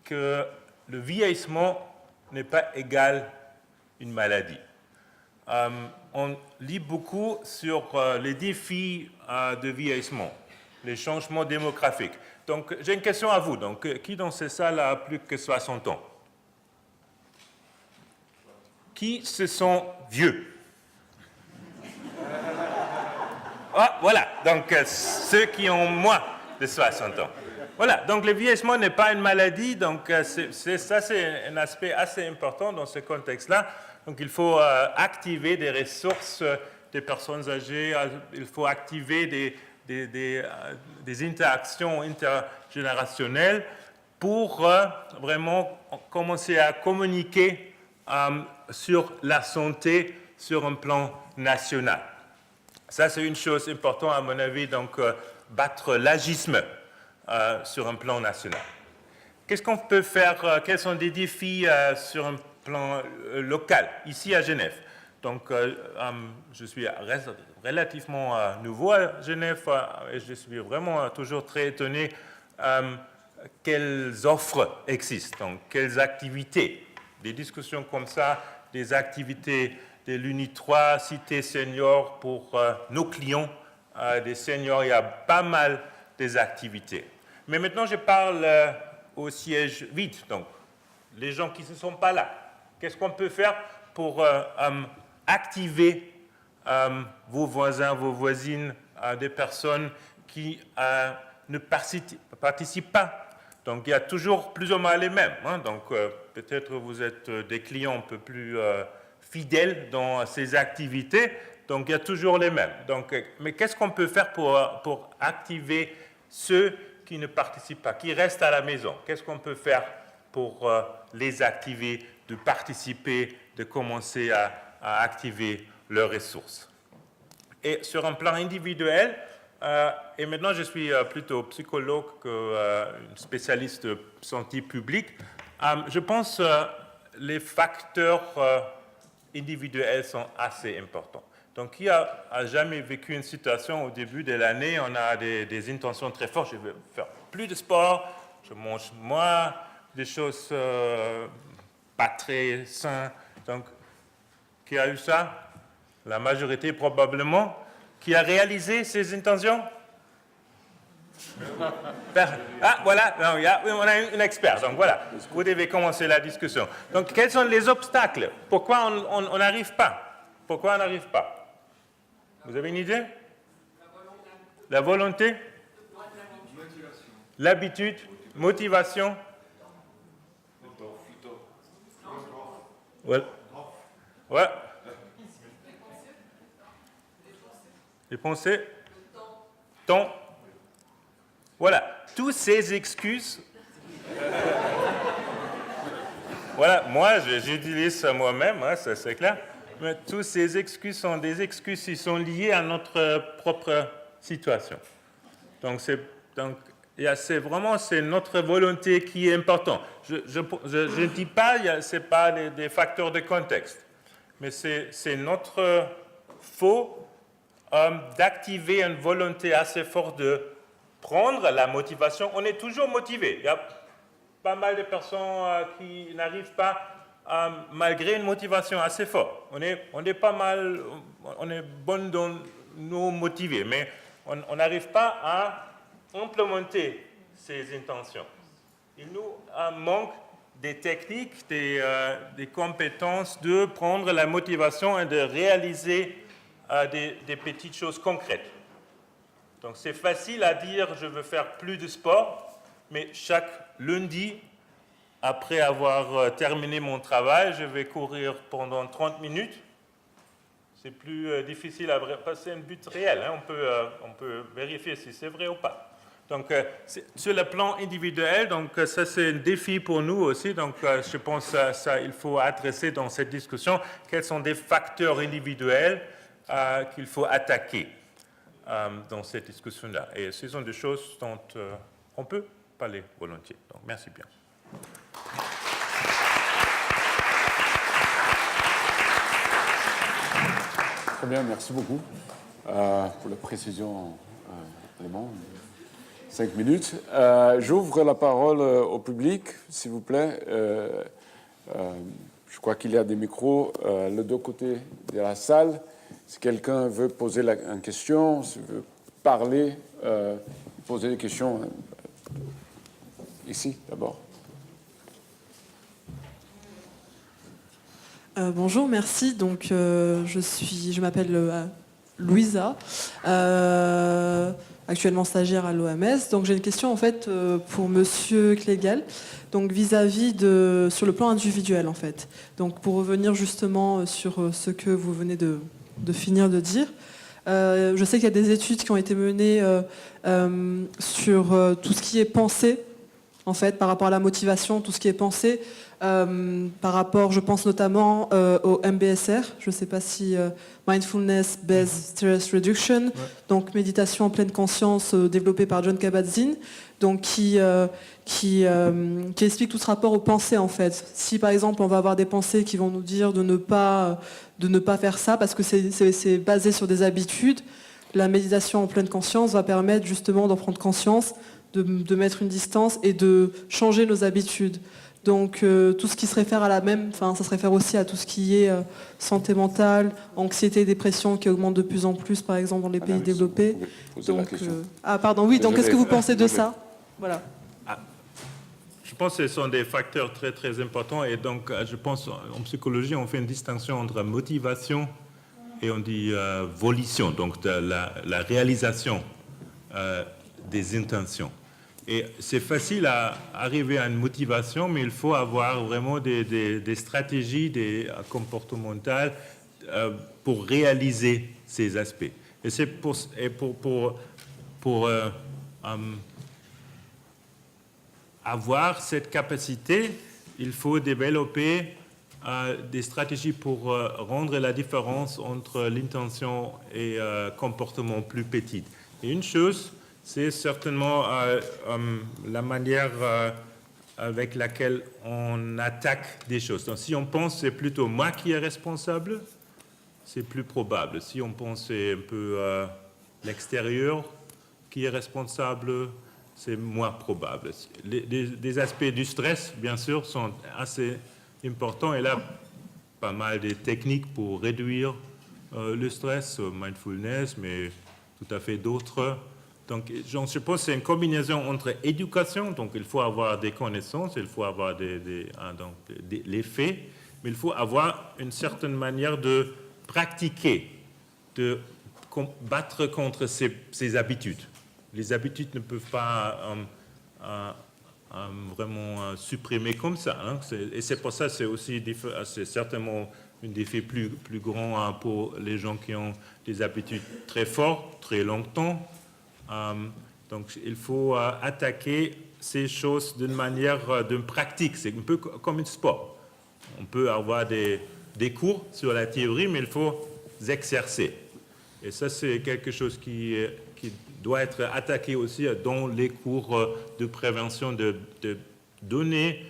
que le vieillissement n'est pas égal une maladie. On lit beaucoup sur les défis de vieillissement, les changements démographiques. Donc, j'ai une question à vous. Donc, qui dans ces salles a plus que 60 ans? Qui se sent vieux? Ah, voilà. Donc, ceux qui ont moins de 60 ans. Voilà. Donc, le vieillissement n'est pas une maladie. Donc, ça, c'est un aspect assez important dans ce contexte-là. Donc, il faut activer des ressources des personnes âgées. Il faut activer des interactions intergénérationnelles pour vraiment commencer à communiquer sur la santé sur un plan national. Ça, c'est une chose importante à mon avis, donc battre l'agisme sur un plan national. Qu'est-ce qu'on peut faire? Quels sont les défis sur un plan local, ici à Genève? Donc, je suis relativement nouveau à Genève et je suis vraiment toujours très étonné quelles offres existent, donc quelles activités. Des discussions comme ça, des activités de l'UNI 3, Cité Senior pour nos clients, des seniors, il y a pas mal des activités. Mais maintenant, je parle au siège vide, donc les gens qui ne sont pas là. Qu'est-ce qu'on peut faire pour activer vos voisins, vos voisines, des personnes qui ne participent pas? Donc, il y a toujours plus ou moins les mêmes. Donc, peut-être vous êtes des clients un peu plus fidèles dans ces activités. Donc, il y a toujours les mêmes. Donc, mais qu'est-ce qu'on peut faire pour activer ceux qui ne participent pas, qui restent à la maison? Qu'est-ce qu'on peut faire pour les activer, de participer, de commencer à activer leurs ressources? Et sur un plan individuel, et maintenant je suis plutôt psychologue que spécialiste de santé publique, je pense que les facteurs individuels sont assez importants. Donc, qui a jamais vécu une situation au début de l'année, on a des intentions très fortes, je veux faire plus de sport, je mange moins, des choses pas très saines. Donc, qui a eu ça? La majorité probablement. Qui a réalisé ces intentions? Ah, voilà, non, on a une expert, donc voilà, vous devez commencer la discussion. Donc, quels sont les obstacles? Pourquoi on n'arrive pas? Pourquoi on n'arrive pas? Vous avez une idée? La volonté? L'habitude? Motivation? Ouais. Ouais. Les pensées? Temps? Voilà. Toutes ces excuses. Voilà, moi, j'utilise ça moi-même, hein, ça c'est clair. Mais toutes ces excuses sont des excuses qui sont liées à notre propre situation. Donc, c'est vraiment notre volonté qui est importante. Je ne dis pas, ce n'est pas des facteurs de contexte, mais c'est notre faux d'activer une volonté assez forte de prendre la motivation. On est toujours motivé. Il y a pas mal de personnes qui n'arrivent pas malgré une motivation assez forte. On est pas mal, on est bon dans nous motiver, mais on n'arrive pas à implémenter ces intentions. Il nous manque des techniques, des compétences de prendre la motivation et de réaliser des petites choses concrètes. Donc c'est facile à dire je veux faire plus de sport, mais chaque lundi, après avoir terminé mon travail, je vais courir pendant 30 minutes. C'est plus difficile à passer un but réel. Hein. On peut vérifier si c'est vrai ou pas. Donc, sur le plan individuel, donc, ça c'est un défi pour nous aussi. Donc, je pense que ça, il faut adresser dans cette discussion quels sont des facteurs individuels qu'il faut attaquer dans cette discussion-là. Et ce sont des choses dont on peut parler volontiers. Donc, merci bien. Très bien, merci beaucoup pour la précision élément. 5 minutes. J'ouvre la parole au public, s'il vous plaît. Je crois qu'il y a des micros les deux côtés de la salle. Si quelqu'un veut poser une question, s'il veut parler, poser des questions ici d'abord. Bonjour, merci. Donc, je m'appelle Louisa, actuellement stagiaire à l'OMS. Donc, j'ai une question en fait pour Monsieur Klegal. Donc, sur le plan individuel en fait. Donc, pour revenir justement sur ce que vous venez de finir de dire. Je sais qu'il y a des études qui ont été menées sur tout ce qui est pensé, en fait, par rapport à la motivation, tout ce qui est pensé. Par rapport, je pense notamment au MBSR, je ne sais pas si Mindfulness Based Stress Reduction, donc méditation en pleine conscience développée par Jon Kabat-Zinn, donc qui explique tout ce rapport aux pensées en fait. Si par exemple on va avoir des pensées qui vont nous dire de ne pas faire ça parce que c'est basé sur des habitudes, la méditation en pleine conscience va permettre justement d'en prendre conscience, de mettre une distance et de changer nos habitudes. Donc tout ce qui se réfère ça se réfère aussi à tout ce qui est santé mentale, anxiété, dépression qui augmente de plus en plus par exemple dans les pays développés. Donc, donc qu'est-ce que vous pensez de ça? Voilà. Je pense que ce sont des facteurs très très importants et donc je pense en psychologie on fait une distinction entre motivation et on dit volition, donc la réalisation des intentions. Et c'est facile à arriver à une motivation, mais il faut avoir vraiment des stratégies comportementales pour réaliser ces aspects. Et c'est pour avoir cette capacité, il faut développer des stratégies pour rendre la différence entre l'intention et comportement plus petit. Et une chose, c'est certainement la manière avec laquelle on attaque des choses. Donc, si on pense que c'est plutôt moi qui est responsable, c'est plus probable. Si on pense que c'est un peu l'extérieur qui est responsable, c'est moins probable. Des aspects du stress, bien sûr, sont assez importants. Et là, pas mal de techniques pour réduire le stress, mindfulness, mais tout à fait d'autres. Donc, je pense que c'est une combinaison entre éducation, donc il faut avoir des connaissances, il faut avoir les faits, mais il faut avoir une certaine manière de pratiquer, de battre contre ces habitudes. Les habitudes ne peuvent pas vraiment supprimer comme ça. Hein. Et c'est pour ça que c'est certainement un défi plus grand pour les gens qui ont des habitudes très fortes, très longtemps. Donc il faut attaquer ces choses d'une manière de pratique. C'est un peu comme un sport. On peut avoir des cours sur la théorie, mais il faut exercer. Et ça, c'est quelque chose qui doit être attaqué aussi dans les cours de prévention, de donner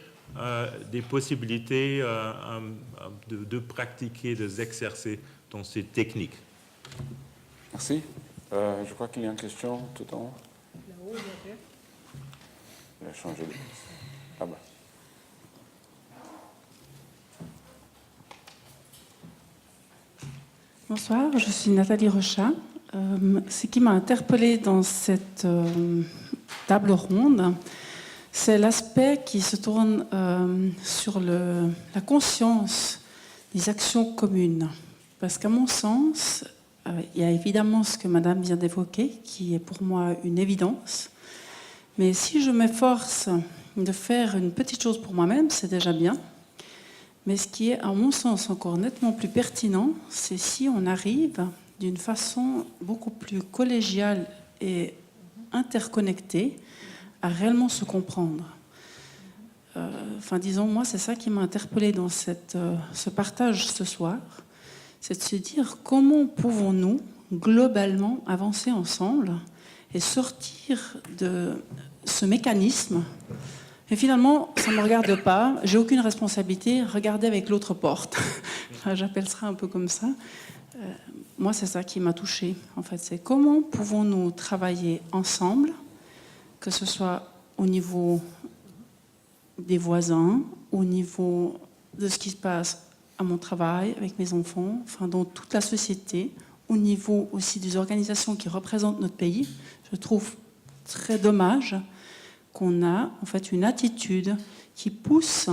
des possibilités de pratiquer, de s'exercer dans ces techniques. Merci. Je crois qu'il y a une question tout en haut. Là-haut, il a changé de place. Là-bas. Bonsoir, je suis Nathalie Rechat. Ce qui m'a interpellée dans cette table ronde, c'est l'aspect qui se tourne sur la conscience des actions communes. Parce qu'à mon sens, il y a évidemment ce que Madame vient d'évoquer, qui est pour moi une évidence. Mais si je m'efforce de faire une petite chose pour moi-même, c'est déjà bien. Mais ce qui est, à mon sens, encore nettement plus pertinent, c'est si on arrive d'une façon beaucoup plus collégiale et interconnectée à réellement se comprendre. Disons, moi, c'est ça qui m'a interpellée dans ce partage ce soir, c'est de se dire comment pouvons-nous globalement avancer ensemble et sortir de ce mécanisme. Et finalement, ça ne me regarde pas, j'ai aucune responsabilité, regardez avec l'autre porte. J'appelle ça un peu comme ça. Moi, c'est ça qui m'a touchée. En fait, c'est comment pouvons-nous travailler ensemble, que ce soit au niveau des voisins, au niveau de ce qui se passe à mon travail, avec mes enfants, dans toute la société, au niveau aussi des organisations qui représentent notre pays. Je trouve très dommage qu'on a en fait une attitude qui pousse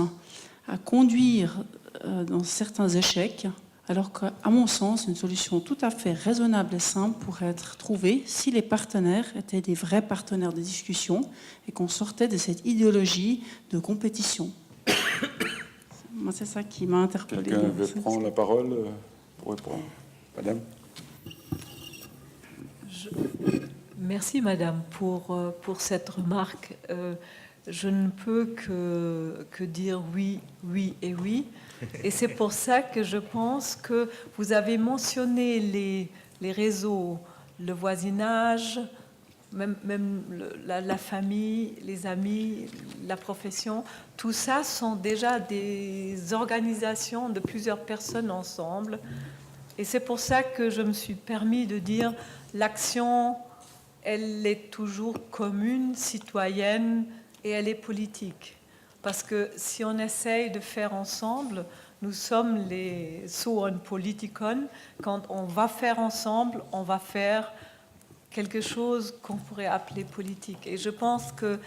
à conduire dans certains échecs, alors qu'à mon sens, une solution tout à fait raisonnable et simple pourrait être trouvée si les partenaires étaient des vrais partenaires de discussion et qu'on sortait de cette idéologie de compétition. Moi, c'est ça qui m'a interpellée. Quelqu'un veut prendre la parole pour répondre? Madame? Merci, Madame, pour cette remarque. Je ne peux que dire oui, oui et oui. Et c'est pour ça que je pense que vous avez mentionné les réseaux, le voisinage, même la famille, les amis, la profession. Tout ça sont déjà des organisations de plusieurs personnes ensemble. Et c'est pour ça que je me suis permis de dire l'action, elle est toujours commune, citoyenne, et elle est politique. Parce que si on essaye de faire ensemble, nous sommes les Zoon Politikon. Quand on va faire ensemble, on va faire quelque chose qu'on pourrait appeler politique. Et je pense que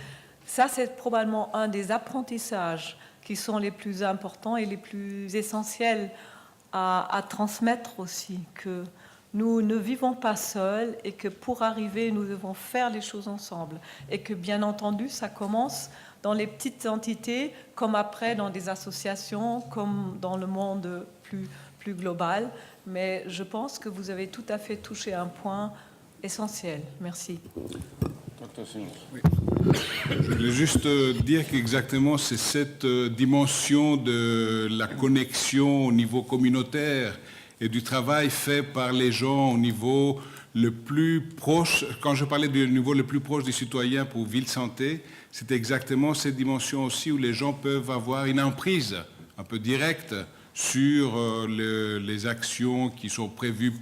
ça, c'est probablement un des apprentissages qui sont les plus importants et les plus essentiels à transmettre aussi, que nous ne vivons pas seuls et que pour arriver, nous devons faire les choses ensemble. Et que bien entendu, ça commence dans les petites entités, comme après dans des associations, comme dans le monde plus global. Mais je pense que vous avez tout à fait touché un point essentiel. Merci. Donc, Je voulais juste dire qu'exactement c'est cette dimension de la connexion au niveau communautaire et du travail fait par les gens au niveau le plus proche. Quand je parlais du niveau le plus proche des citoyens pour Ville Santé, c'est exactement cette dimension aussi où les gens peuvent avoir une emprise un peu directe sur les actions qui sont prévues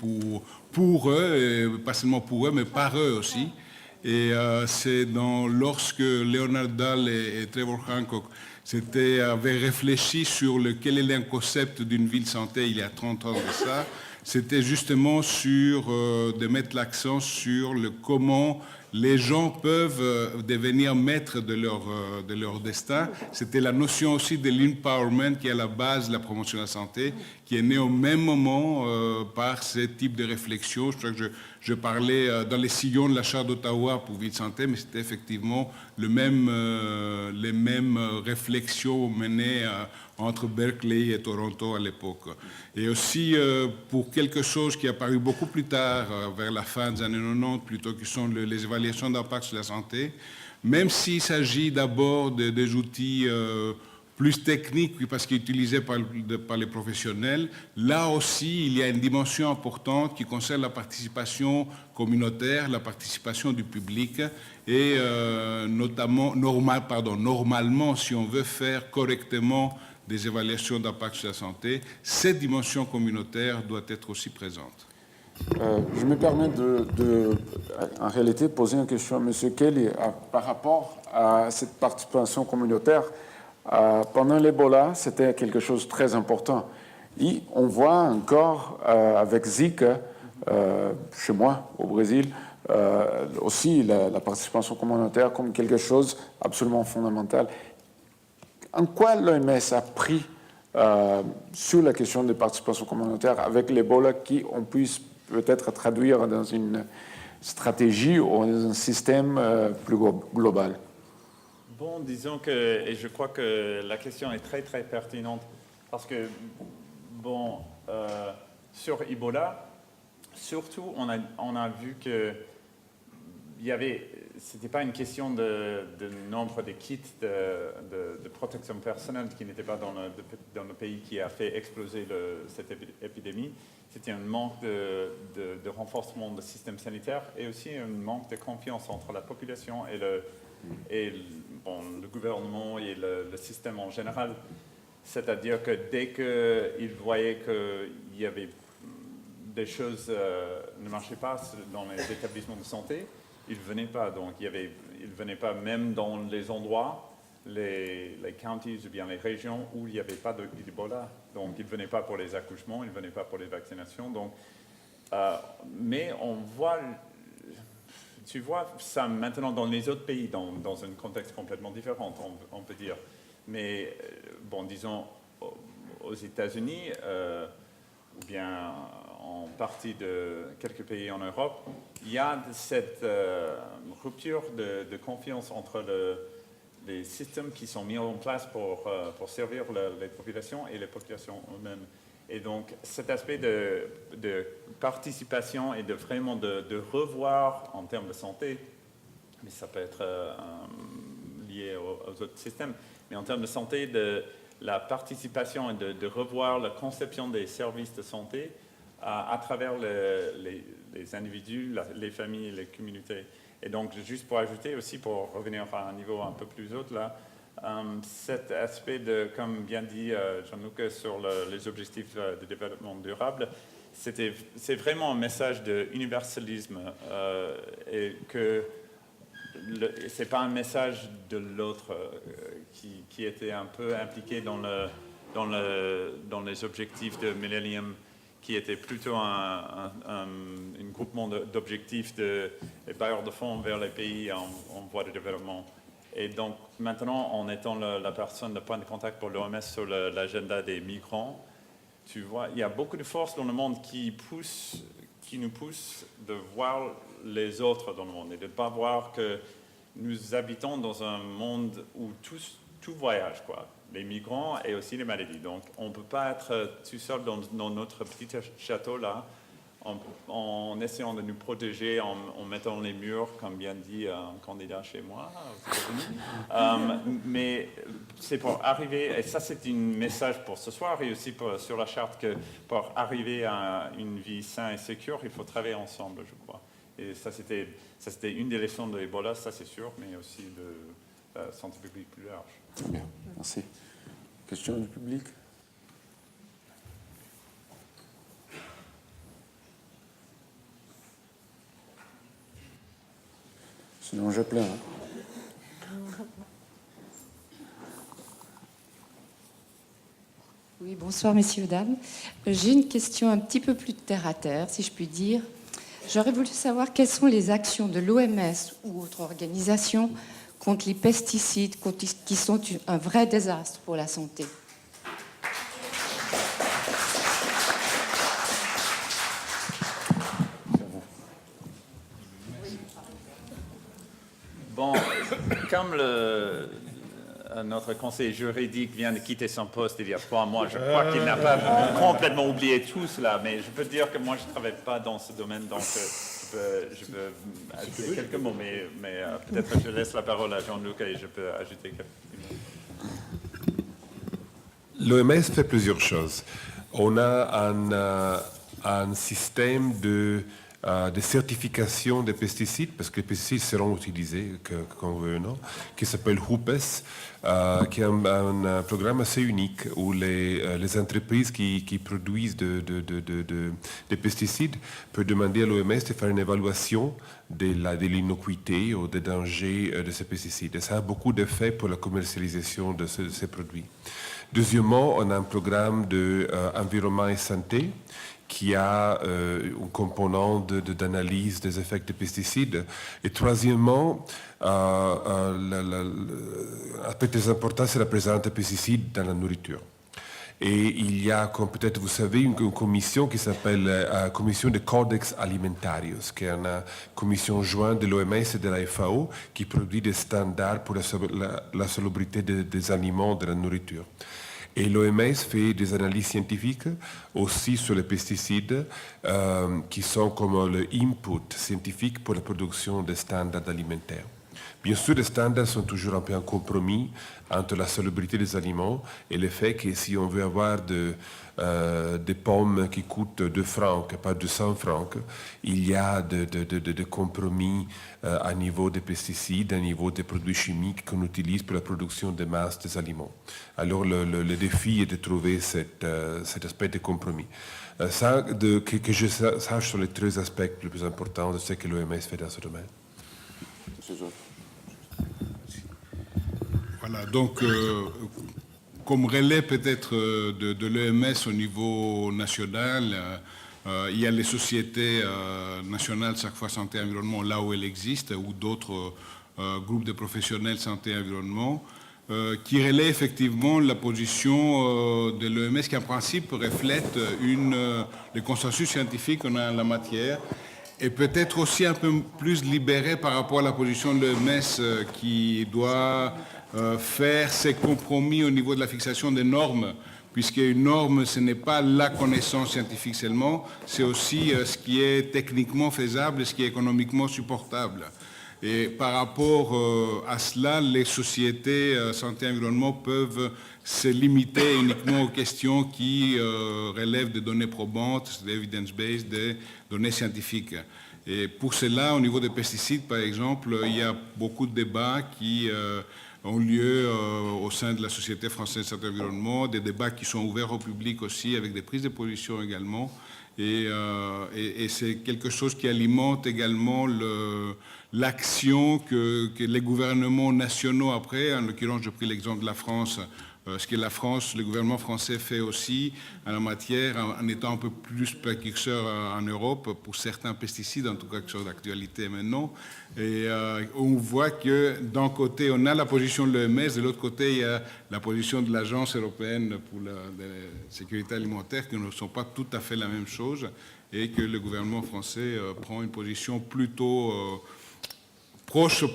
pour eux, et pas seulement pour eux, mais par eux aussi. Et c'est lorsque Leonard Dahl et Trevor Hancock avaient réfléchi sur quel est le concept d'une ville santé il y a 30 ans de ça, c'était justement de mettre l'accent sur comment les gens peuvent devenir maîtres de leur destin. C'était la notion aussi de l'empowerment qui est à la base de la promotion de la santé, qui est née au même moment par ce type de réflexion. Je crois que je parlais dans les sillons de la Charte d'Ottawa pour Ville Santé, mais c'était effectivement les mêmes réflexions menées entre Berkeley et Toronto à l'époque. Et aussi pour quelque chose qui est apparu beaucoup plus tard, vers la fin des années 90, plutôt qui sont les évaluations d'impact sur la santé, même s'il s'agit d'abord des outils plus techniques parce qu'ils sont utilisés par les professionnels, là aussi il y a une dimension importante qui concerne la participation communautaire, la participation du public et normalement, si on veut faire correctement des évaluations d'impact sur la santé, cette dimension communautaire doit être aussi présente. Je me permets en réalité, poser une question à M. Kelly par rapport à cette participation communautaire. Pendant l'Ebola, c'était quelque chose de très important. Et on voit encore avec Zika, chez moi, au Brésil, aussi la participation communautaire comme quelque chose absolument fondamental. En quoi l'OMS a pris sur la question de participation communautaire avec l'Ebola qu'on puisse peut-être traduire dans une stratégie ou dans un système plus global? Bon, disons que, et je crois que la question est très très pertinente, parce que, bon, sur Ebola, surtout, on a vu que c'était pas une question de nombre de kits de protection personnelle qui n'était pas dans le pays qui a fait exploser cette épidémie. C'était un manque de renforcement du système sanitaire et aussi un manque de confiance entre la population et le gouvernement et le système en général. C'est-à-dire que dès qu'ils voyaient qu'il y avait des choses ne marchaient pas dans les établissements de santé, ils ne venaient pas. Donc, ils ne venaient pas même dans les endroits, les counties ou bien les régions où il n'y avait pas d'Ebola. Donc, ils ne venaient pas pour les accouchements, ils ne venaient pas pour les vaccinations. Donc, mais on voit, tu vois ça maintenant dans les autres pays, dans un contexte complètement différent, on peut dire. Mais, bon, disons, aux États-Unis, ou bien en partie de quelques pays en Europe, il y a cette rupture de confiance entre les systèmes qui sont mis en place pour servir les populations et les populations eux-mêmes. Et donc, cet aspect de participation et vraiment de revoir en termes de santé, mais ça peut être lié aux autres systèmes, mais en termes de santé, de la participation et de revoir la conception des services de santé à travers les individus, les familles et les communautés. Et donc, juste pour ajouter aussi, pour revenir à un niveau un peu plus haut, là, cet aspect comme bien dit Jean-Luc, sur les objectifs de développement durable, c'est vraiment un message d'universalisme et que ce n'est pas un message de l'autre qui était un peu impliqué dans les objectifs de Millennium, qui était plutôt un groupement d'objectifs des bailleurs de fonds vers les pays en voie de développement. Et donc maintenant, en étant la personne de point de contact pour l'OMS sur l'agenda des migrants, tu vois, il y a beaucoup de forces dans le monde qui nous poussent de voir les autres dans le monde et de ne pas voir que nous habitons dans un monde où tout voyage, quoi. Les migrants et aussi les maladies. Donc, on ne peut pas être tout seul dans notre petit château là en essayant de nous protéger, en mettant les murs, comme bien dit un candidat chez moi, aux États-Unis. Mais c'est pour arriver, et ça c'est un message pour ce soir et aussi sur la charte, que pour arriver à une vie saine et sécure, il faut travailler ensemble, je crois. Et ça c'était une des leçons de Ebola, ça c'est sûr, mais aussi de la santé publique plus large. Très bien, merci. Question du public? Sinon, je plains. Oui, bonsoir messieurs, dames. J'ai une question un petit peu plus terre à terre, si je puis dire. J'aurais voulu savoir quelles sont les actions de l'OMS ou autres organisations contre les pesticides qui sont un vrai désastre pour la santé. Bon, comme notre conseiller juridique vient de quitter son poste il y a 3 mois, je crois qu'il n'a pas complètement oublié tout cela, mais je peux dire que moi je ne travaille pas dans ce domaine, donc je peux ajouter quelques mots, mais peut-être je laisse la parole à Jean-Luc et je peux ajouter quelques mots. L'OMS fait plusieurs choses. On a un système de certification des pesticides, parce que les pesticides seront utilisés quand veut, non, qui s'appelle HUPES, qui est un programme assez unique où les entreprises qui produisent des pesticides peuvent demander à l'OMS de faire une évaluation de l'innocuité ou des dangers de ces pesticides. Et ça a beaucoup d'effets pour la commercialisation de ces produits. Deuxièmement, on a un programme d'environnement et santé qui a un component d'analyse des effets des pesticides. Et troisièmement, un aspect très important, c'est la présence des pesticides dans la nourriture. Et il y a, comme peut-être vous savez, une commission qui s'appelle la Commission de Codex Alimentarius, qui est une commission jointe de l'OMS et de la FAO qui produit des standards pour la salubrité des aliments, de la nourriture. Et l'OMS fait des analyses scientifiques aussi sur les pesticides qui sont comme le input scientifique pour la production des standards alimentaires. Bien sûr, les standards sont toujours un peu un compromis entre la salubrité des aliments et le fait que si on veut avoir des pommes qui coûtent 2 francs, pas 200 francs, il y a des compromis à niveau des pesticides, à niveau des produits chimiques qu'on utilise pour la production de masse des aliments. Alors le défi est de trouver cet aspect de compromis. Que je sache sur les 3 aspects les plus importants de ce que l'OMS fait dans ce domaine. Voilà, donc comme relais peut-être de l'OMS au niveau national, il y a les sociétés nationales chaque fois santé et environnement là où elles existent, ou d'autres groupes de professionnels santé et environnement, qui relaient effectivement la position de l'OMS qui en principe reflète le consensus scientifique qu'on a en la matière, et peut-être aussi un peu plus libéré par rapport à la position de l'OMS qui doit faire ses compromis au niveau de la fixation des normes, puisque une norme, ce n'est pas la connaissance scientifique seulement, c'est aussi ce qui est techniquement faisable et ce qui est économiquement supportable. Et par rapport à cela, les sociétés santé et environnement peuvent se limiter uniquement aux questions qui relèvent des données probantes, des evidence-based, des données scientifiques. Et pour cela, au niveau des pesticides, par exemple, il y a beaucoup de débats qui ont lieu au sein de la Société française de santé et environnement, des débats qui sont ouverts au public aussi, avec des prises de position également. Et c'est quelque chose qui alimente également l'action que les gouvernements nationaux après, en l'occurrence, j'ai pris l'exemple de la France, ce que la France, le gouvernement français fait aussi en la matière, en étant un peu plus précurseur en Europe pour certains pesticides, en tout cas quelque chose d'actualité maintenant. Et on voit que d'un côté, on a la position de l'OMS, de l'autre côté, il y a la position de l'Agence européenne pour la sécurité alimentaire, qui ne sont pas tout à fait la même chose, et que le gouvernement français prend une position plutôt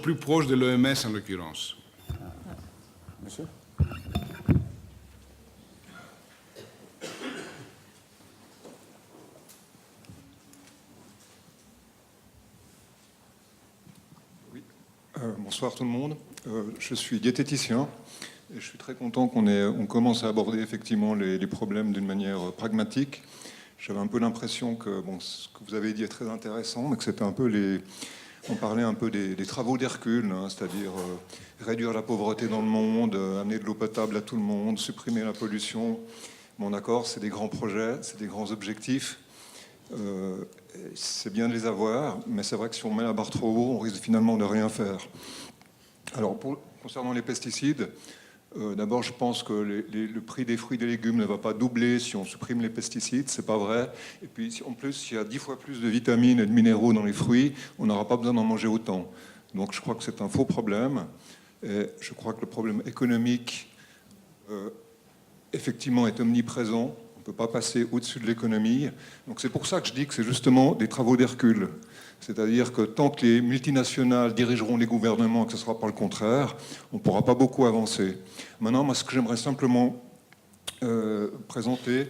plus proche de l'OMS en l'occurrence. Monsieur ? Bonsoir tout le monde. Je suis diététicien et je suis très content qu'on commence à aborder effectivement les problèmes d'une manière pragmatique. J'avais un peu l'impression que ce que vous avez dit est très intéressant, mais que c'était un peu on parlait un peu des travaux d'Hercule, hein, c'est-à-dire réduire la pauvreté dans le monde, amener de l'eau potable à tout le monde, supprimer la pollution. Bon, d'accord, c'est des grands projets, c'est des grands objectifs. C'est bien de les avoir, mais c'est vrai que si on met la barre trop haut, on risque finalement de rien faire. Alors, concernant les pesticides, d'abord, je pense que le prix des fruits et des légumes ne va pas doubler si on supprime les pesticides, c'est pas vrai. Et puis, en plus, il y a 10 fois plus de vitamines et de minéraux dans les fruits, on n'aura pas besoin d'en manger autant. Donc, je crois que c'est un faux problème. Et je crois que le problème économique, effectivement, est omniprésent. On ne peut pas passer au-dessus de l'économie. Donc, c'est pour ça que je dis que c'est justement des travaux d'Hercule. C'est-à-dire que tant que les multinationales dirigeront les gouvernements et que ce ne sera pas le contraire, on ne pourra pas beaucoup avancer. Maintenant, moi, ce que j'aimerais simplement présenter,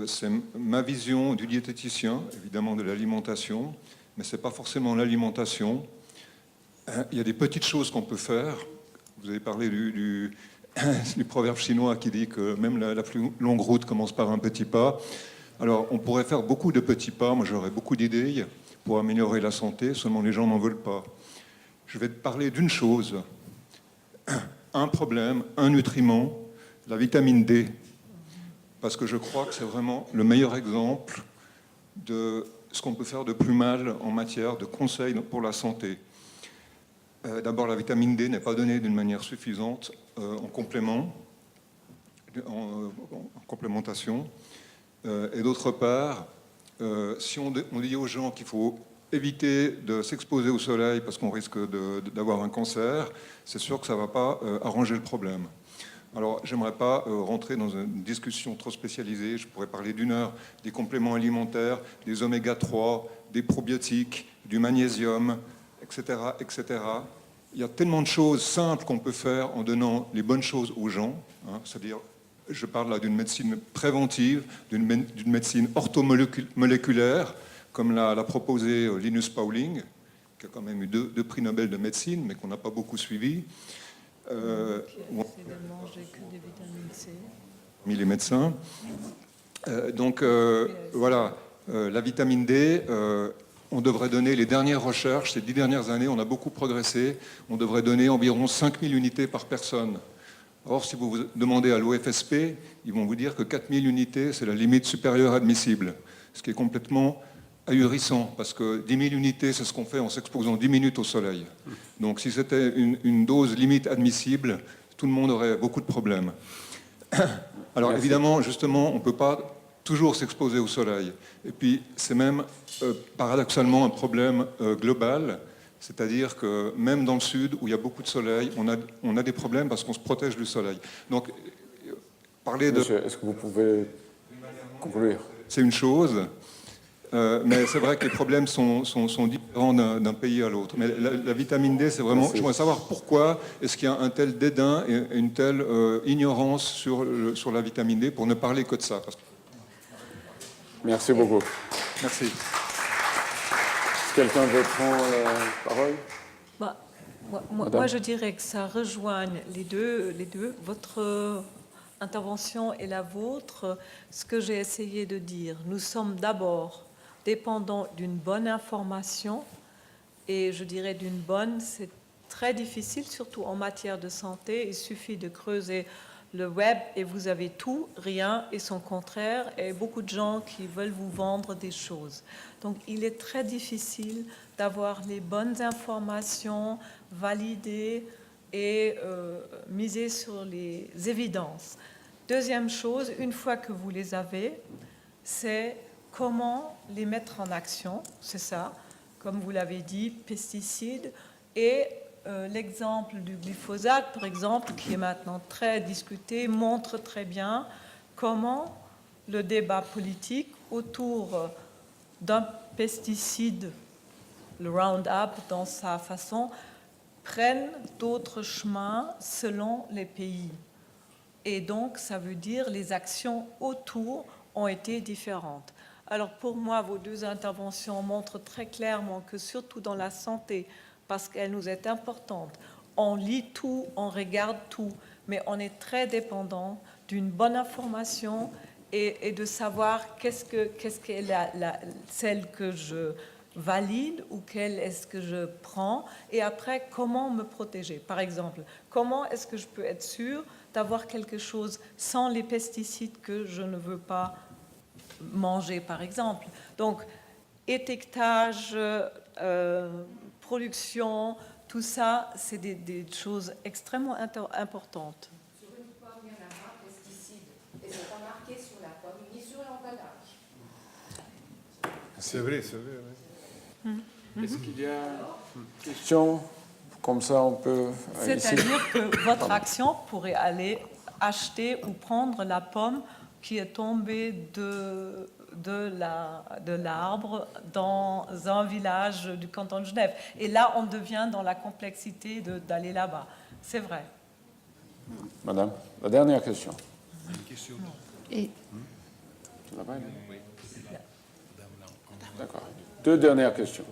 c'est ma vision du diététicien, évidemment de l'alimentation, mais ce n'est pas forcément l'alimentation. Il y a des petites choses qu'on peut faire. Vous avez parlé du proverbe chinois qui dit que même la plus longue route commence par un petit pas. Alors, on pourrait faire beaucoup de petits pas. Moi, j'aurais beaucoup d'idées pour améliorer la santé, seulement les gens n'en veulent pas. Je vais te parler d'une chose, un problème, un nutriment, la vitamine D, parce que je crois que c'est vraiment le meilleur exemple de ce qu'on peut faire de plus mal en matière de conseils pour la santé. D'abord, la vitamine D n'est pas donnée d'une manière suffisante en complémentation. Et d'autre part, si on dit aux gens qu'il faut éviter de s'exposer au soleil parce qu'on risque d'avoir un cancer, c'est sûr que ça ne va pas arranger le problème. Alors, j'aimerais pas rentrer dans une discussion trop spécialisée. Je pourrais parler d'une heure des compléments alimentaires, des oméga 3, des probiotiques, du magnésium, etc., etc. Il y a tellement de choses simples qu'on peut faire en donnant les bonnes choses aux gens, hein, c'est-à-dire, je parle là d'une médecine préventive, d'une médecine orthomoléculaire, comme l'a proposé Linus Pauling, qui a quand même eu deux prix Nobel de médecine, mais qu'on n'a pas beaucoup suivi. Qui essaie de manger que des vitamines C. Mis les médecins. Voilà, la vitamine D, on devrait donner les dernières recherches, ces 10 dernières années, on a beaucoup progressé, on devrait donner environ 5000 unités par personne. Or, si vous demandez à l'OFSP, ils vont vous dire que 4000 unités, c'est la limite supérieure admissible, ce qui est complètement ahurissant, parce que 10 000 unités, c'est ce qu'on fait en s'exposant 10 minutes au soleil. Donc si c'était une dose limite admissible, tout le monde aurait beaucoup de problèmes. Alors Merci. Évidemment, justement, on ne peut pas toujours s'exposer au soleil. Et puis, c'est même paradoxalement un problème global, c'est-à-dire que même dans le sud, où il y a beaucoup de soleil, on a des problèmes parce qu'on se protège du soleil. Donc, parler de... Monsieur, est-ce que vous pouvez conclure? C'est une chose, mais c'est vrai que les problèmes sont différents d'un pays à l'autre. Mais la vitamine D, c'est vraiment... Merci. Je voudrais savoir pourquoi est-ce qu'il y a un tel dédain et une telle ignorance sur la vitamine D pour ne parler que de ça. Merci beaucoup. Merci. Est-ce que quelqu'un veut prendre la parole? Moi, je dirais que ça rejoigne les deux, votre intervention et la vôtre, ce que j'ai essayé de dire. Nous sommes d'abord dépendants d'une bonne information, et je dirais d'une bonne, c'est très difficile, surtout en matière de santé. Il suffit de creuser le web et vous avez tout, rien et son contraire, et beaucoup de gens qui veulent vous vendre des choses. Donc il est très difficile d'avoir les bonnes informations, validées et miser sur les évidences. Deuxième chose, une fois que vous les avez, c'est comment les mettre en action, c'est ça, comme vous l'avez dit, pesticides, et l'exemple du glyphosate, par exemple, qui est maintenant très discuté, montre très bien comment le débat politique autour d'un pesticide, le Roundup dans sa façon, prennent d'autres chemins selon les pays. Et donc, ça veut dire les actions autour ont été différentes. Alors pour moi, vos deux interventions montrent très clairement que surtout dans la santé, parce qu'elle nous est importante. On lit tout, on regarde tout, mais on est très dépendant d'une bonne information et de savoir qu'est-ce qu'est celle que je valide ou quelle est-ce que je prends, et après, comment me protéger. Par exemple, comment est-ce que je peux être sûr d'avoir quelque chose sans les pesticides que je ne veux pas manger, par exemple. Donc, étiquetage, production, tout ça, c'est des choses extrêmement importantes. Sur une pomme, il y en a moins de pesticides. Et c'est pas marqué sur la pomme ni sur l'emballage. C'est vrai, c'est vrai. Oui. Est-ce qu'il y a une question? Comme ça, on peut... C'est-à-dire que votre action pourrait aller acheter ou prendre la pomme qui est tombée de l'arbre dans un village du canton de Genève. Et là, on devient dans la complexité d'aller là-bas. C'est vrai. Madame, la dernière question. Et... D'accord. 2 dernières questions.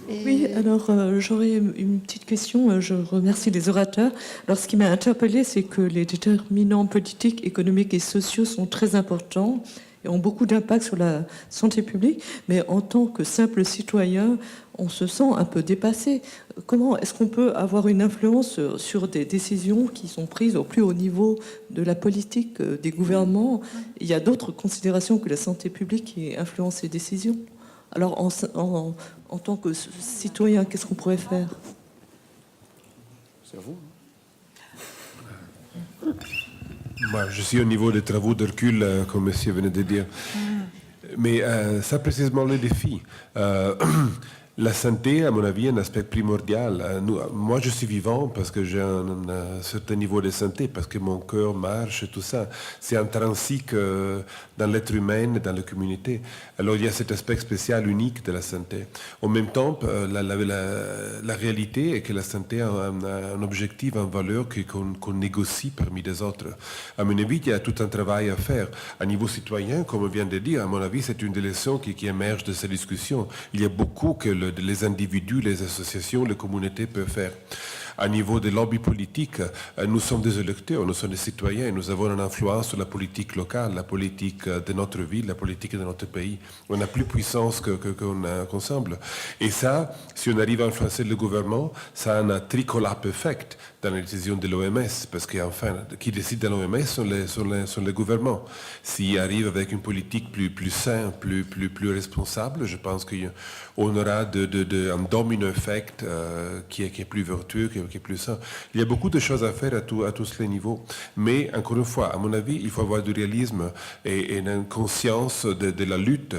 Oui, alors j'aurais une petite question. Je remercie les orateurs. Alors ce qui m'a interpellée, c'est que les déterminants politiques, économiques et sociaux sont très importants et ont beaucoup d'impact sur la santé publique. Mais en tant que simple citoyen, on se sent un peu dépassé. Comment est-ce qu'on peut avoir une influence sur des décisions qui sont prises au plus haut niveau de la politique des gouvernements? Il y a d'autres considérations que la santé publique qui influencent ces décisions. Alors, en tant que citoyen, qu'est-ce qu'on pourrait faire? C'est à vous. Moi, je suis au niveau des travaux de recul, comme monsieur venait de dire. Mais ça, précisément, le défi. La santé, à mon avis, est un aspect primordial. Moi, je suis vivant parce que j'ai un certain niveau de santé, parce que mon cœur marche et tout ça. C'est intrinsique dans l'être humain et dans la communauté. Alors, il y a cet aspect spécial, unique de la santé. En même temps, la réalité est que la santé a un objectif, une valeur qu'on négocie parmi les autres. À mon avis, il y a tout un travail à faire. À niveau citoyen, comme on vient de dire, à mon avis, c'est une des leçons qui émerge de ces discussions. Il y a beaucoup que les individus, les associations, les communautés peuvent faire. À niveau des lobbies politiques, nous sommes des électeurs, nous sommes des citoyens, nous avons une influence sur la politique locale, la politique de notre ville, la politique de notre pays. On a plus puissance qu'on semble. Et ça, si on arrive à influencer le gouvernement, ça a un trickle-up effect dans les décisions de l'OMS, parce qu'enfin, qui décide dans l'OMS sont les gouvernements. S'ils arrivent avec une politique plus saine, plus responsable, je pense qu'on aura un domino effect qui est plus vertueux, qui est plus sain. Il y a beaucoup de choses à faire à tous les niveaux. Mais, encore une fois, à mon avis, il faut avoir du réalisme et une conscience de la lutte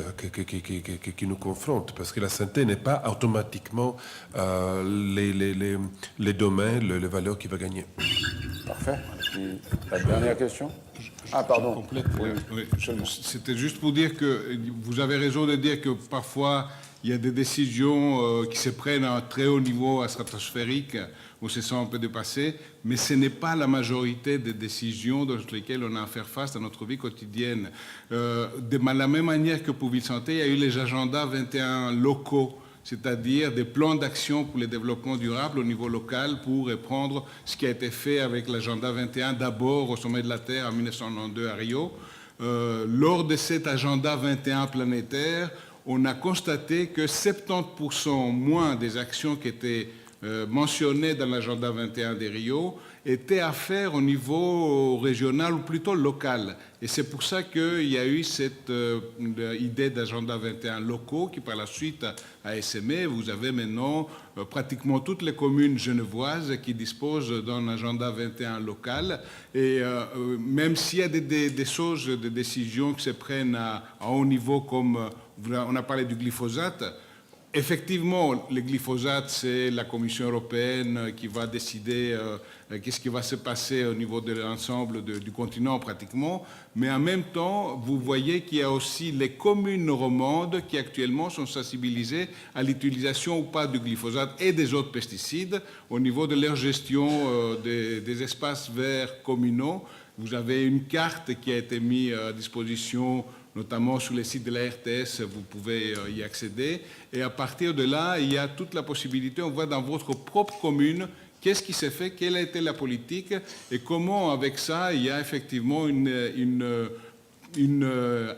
qui nous confronte, parce que la santé n'est pas automatiquement les domaines, les valeurs qui va gagner. Parfait. Et la dernière question? Ah, pardon. Oui. C'était juste pour dire que vous avez raison de dire que parfois il y a des décisions qui se prennent à un très haut niveau stratosphérique, où se sent un peu dépassé, mais ce n'est pas la majorité des décisions dans lesquelles on a à faire face dans notre vie quotidienne. De la même manière que pour Ville Santé, il y a eu les agendas 21 locaux, c'est-à-dire des plans d'action pour le développement durable au niveau local pour reprendre ce qui a été fait avec l'agenda 21 d'abord au sommet de la Terre en 1992 à Rio. Lors de cet agenda 21 planétaire, on a constaté que 70% moins des actions qui étaient mentionnées dans l'agenda 21 de Rio étaient à faire au niveau régional ou plutôt local. Et c'est pour ça qu'il y a eu cette idée d'agenda 21 locaux qui par la suite a essaimé. Vous avez maintenant pratiquement toutes les communes genevoises qui disposent d'un agenda 21 local. Et même s'il y a des choses, des décisions qui se prennent à haut niveau, comme on a parlé du glyphosate. Effectivement, le glyphosate, c'est la Commission européenne qui va décider qu'est-ce qui va se passer au niveau de l'ensemble du continent pratiquement. Mais en même temps, vous voyez qu'il y a aussi les communes romandes qui actuellement sont sensibilisées à l'utilisation ou pas du glyphosate et des autres pesticides au niveau de leur gestion des espaces verts communaux. Vous avez une carte qui a été mise à disposition, notamment sur les sites de la RTS, vous pouvez y accéder. Et à partir de là, il y a toute la possibilité, on voit dans votre propre commune, qu'est-ce qui s'est fait, quelle a été la politique, et comment avec ça, il y a effectivement une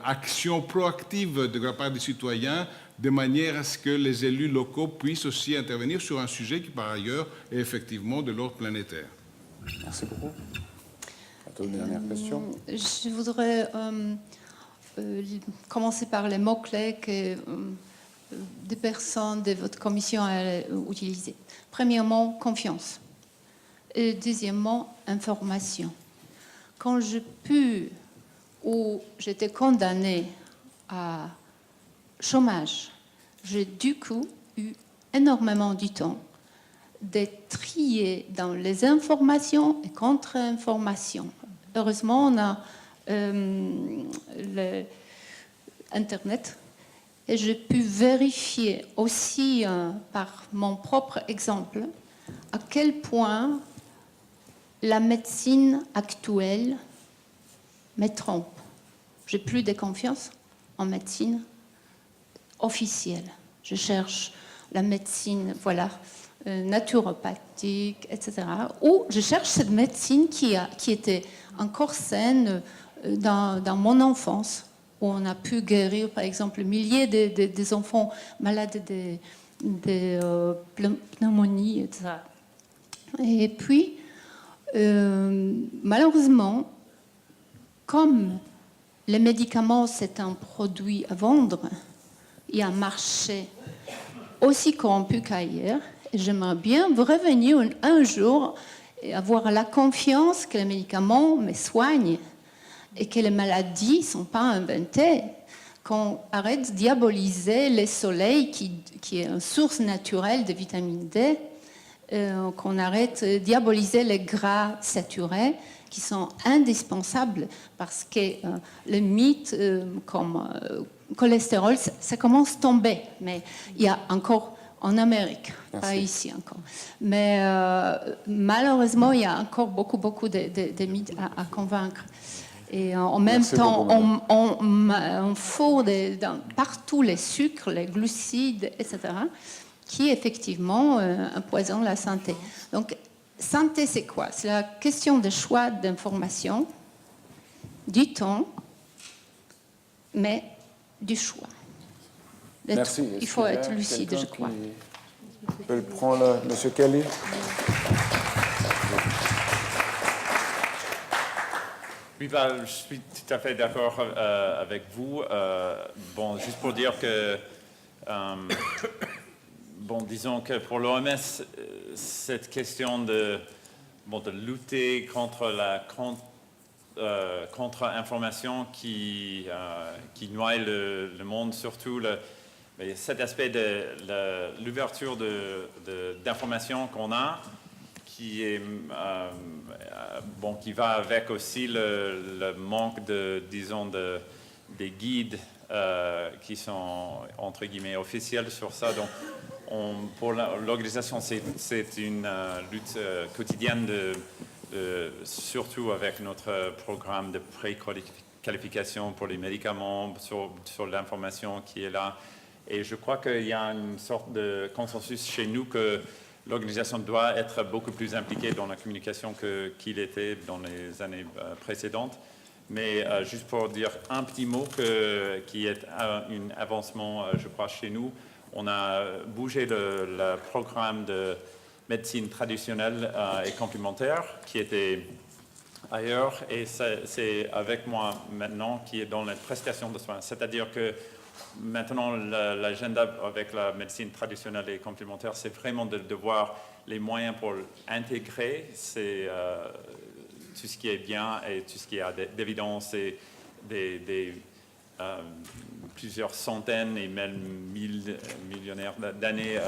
action proactive de la part des citoyens, de manière à ce que les élus locaux puissent aussi intervenir sur un sujet qui, par ailleurs, est effectivement de l'ordre planétaire. Merci beaucoup. À toute dernière question. Je voudrais commencer par les mots-clés que des personnes de votre commission ont utilisés. Premièrement, confiance. Et deuxièmement, information. Quand j'étais condamnée à chômage, j'ai du coup eu énormément du temps de trier dans les informations et contre-informations. Heureusement, on a Internet et j'ai pu vérifier aussi par mon propre exemple à quel point la médecine actuelle me trompe. J'ai plus de confiance en médecine officielle. Je cherche la médecine, naturopathique, etc. Ou je cherche cette médecine qui était encore saine dans mon enfance, où on a pu guérir, par exemple, milliers des enfants malades de pneumonie, etc. Et puis, malheureusement, comme les médicaments, c'est un produit à vendre, il y a un marché aussi corrompu qu'ailleurs. Et j'aimerais bien revenir un jour et avoir la confiance que les médicaments me soignent et que les maladies ne sont pas inventées. Qu'on arrête de diaboliser le soleil qui est une source naturelle de vitamine D, qu'on arrête de diaboliser les gras saturés qui sont indispensables parce que les mythes comme cholestérol, ça commence à tomber. Mais il y a encore en Amérique, pas ici encore. Mais malheureusement, il y a encore beaucoup de mythes à convaincre. Et en même temps, on fourre partout les sucres, les glucides, etc., qui effectivement empoisonnent la santé. Donc, santé, c'est quoi? C'est la question de choix d'information, du temps, mais du choix. Merci. Il faut être lucide, je crois. Qui peut le prendre, Monsieur Kelly. Oui, je suis tout à fait d'accord avec vous. Juste pour dire que, disons que pour l'OMS, cette question de lutter contre la contre-information qui noie le monde, surtout cet aspect de l'ouverture d'informations qu'on a, qui va avec aussi le manque des guides qui sont entre guillemets officiels sur ça. Donc, pour l'organisation, c'est une lutte quotidienne, surtout avec notre programme de préqualification pour les médicaments, sur l'information qui est là. Et je crois qu'il y a une sorte de consensus chez nous que l'organisation doit être beaucoup plus impliquée dans la communication qu'il était dans les années précédentes. Mais juste pour dire un petit mot qui est un avancement, je crois, chez nous, on a bougé le programme de médecine traditionnelle et complémentaire qui était ailleurs, et c'est avec moi maintenant qui est dans la prestation de soins. C'est-à-dire que maintenant, l'agenda avec la médecine traditionnelle et complémentaire, c'est vraiment de voir les moyens pour intégrer tout ce qui est bien et tout ce qui a d'évidence et plusieurs centaines et même millionnaires d'années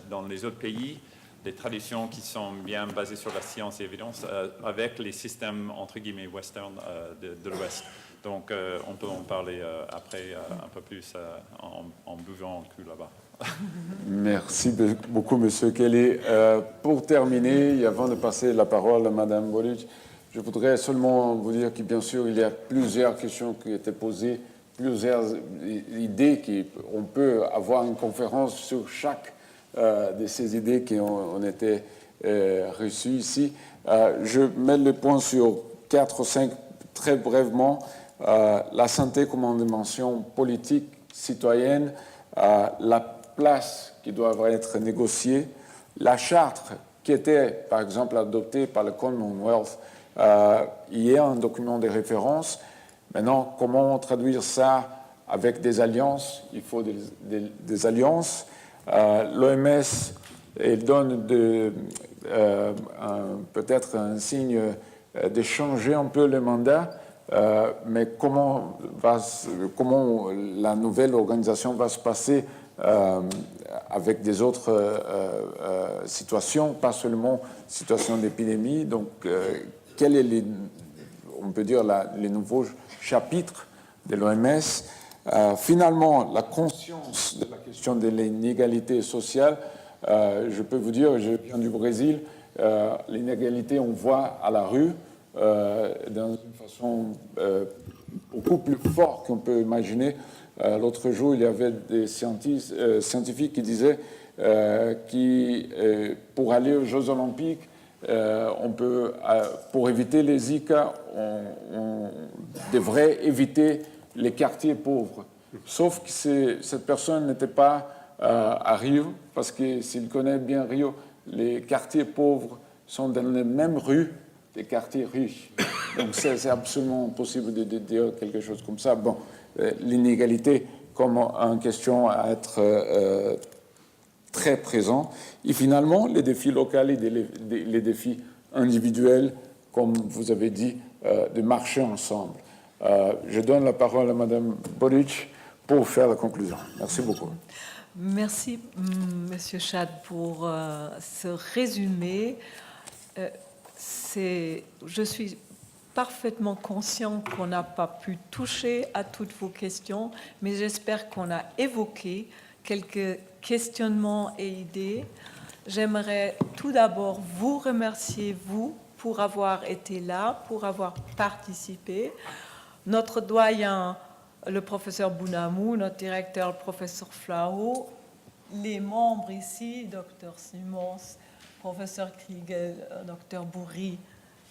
dans les autres pays, des traditions qui sont bien basées sur la science et l'évidence avec les systèmes, entre guillemets, western de l'Ouest. Donc, on peut en parler après un peu plus en buvant un coup là-bas. Merci beaucoup, Monsieur Kelly. Pour terminer, et avant de passer la parole à Madame Boric, Je voudrais seulement vous dire que, bien sûr, il y a plusieurs questions qui étaient posées, plusieurs idées qu'on peut avoir une conférence sur chaque de ces idées qui ont été reçues ici. Je mets le point sur 4 ou 5 très brièvement. La santé comme une dimension politique, citoyenne, la place qui doit être négociée, la charte qui était, par exemple, adoptée par le Commonwealth. Il y a un document de référence. Maintenant, comment traduire ça avec des alliances? Il faut des alliances. L'OMS donne peut-être un signe de changer un peu le mandat, mais comment la nouvelle organisation va se passer avec des autres situations, pas seulement situation d'épidémie. Donc, quel est, on peut dire, les nouveaux chapitres de l'OMS? Finalement, la conscience de la question de l'inégalité sociale, je peux vous dire, je viens du Brésil, l'inégalité, on voit à la rue, d'une façon beaucoup plus forte qu'on peut imaginer. L'autre jour, il y avait des scientifiques qui disaient que pour aller aux Jeux Olympiques, on peut, pour éviter les Zika, on devrait éviter les quartiers pauvres. Sauf que cette personne n'était pas à Rio, parce que s'il connaît bien Rio, les quartiers pauvres sont dans les mêmes rues des quartiers riches. Donc c'est absolument impossible de dire quelque chose comme ça. Bon, l'inégalité comme une question à être très présent. Et finalement, les défis locaux et les défis individuels, comme vous avez dit, de marcher ensemble. Je donne la parole à Madame Boric pour faire la conclusion. Merci beaucoup. Merci, Monsieur Chad, pour ce résumé. Je suis parfaitement conscient qu'on n'a pas pu toucher à toutes vos questions, mais j'espère qu'on a évoqué quelques questionnements et idées. J'aimerais tout d'abord vous remercier, vous, pour avoir été là, pour avoir participé. Notre doyen, le professeur Bounamou, notre directeur, le professeur Flao, les membres ici, Dr Simons, professeur Kriegel, Dr Bourri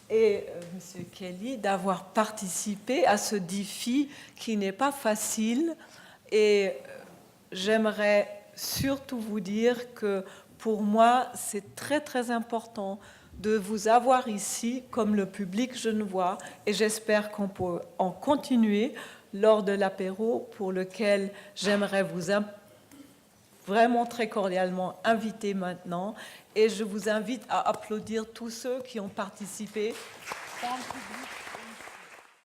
et M. Kelly, d'avoir participé à ce défi qui n'est pas facile. Et j'aimerais surtout vous dire que pour moi, c'est très très important de vous avoir ici comme le public genevois, et j'espère qu'on peut en continuer lors de l'apéro, pour lequel j'aimerais vous vraiment très cordialement inviter maintenant, et je vous invite à applaudir tous ceux qui ont participé dans le public.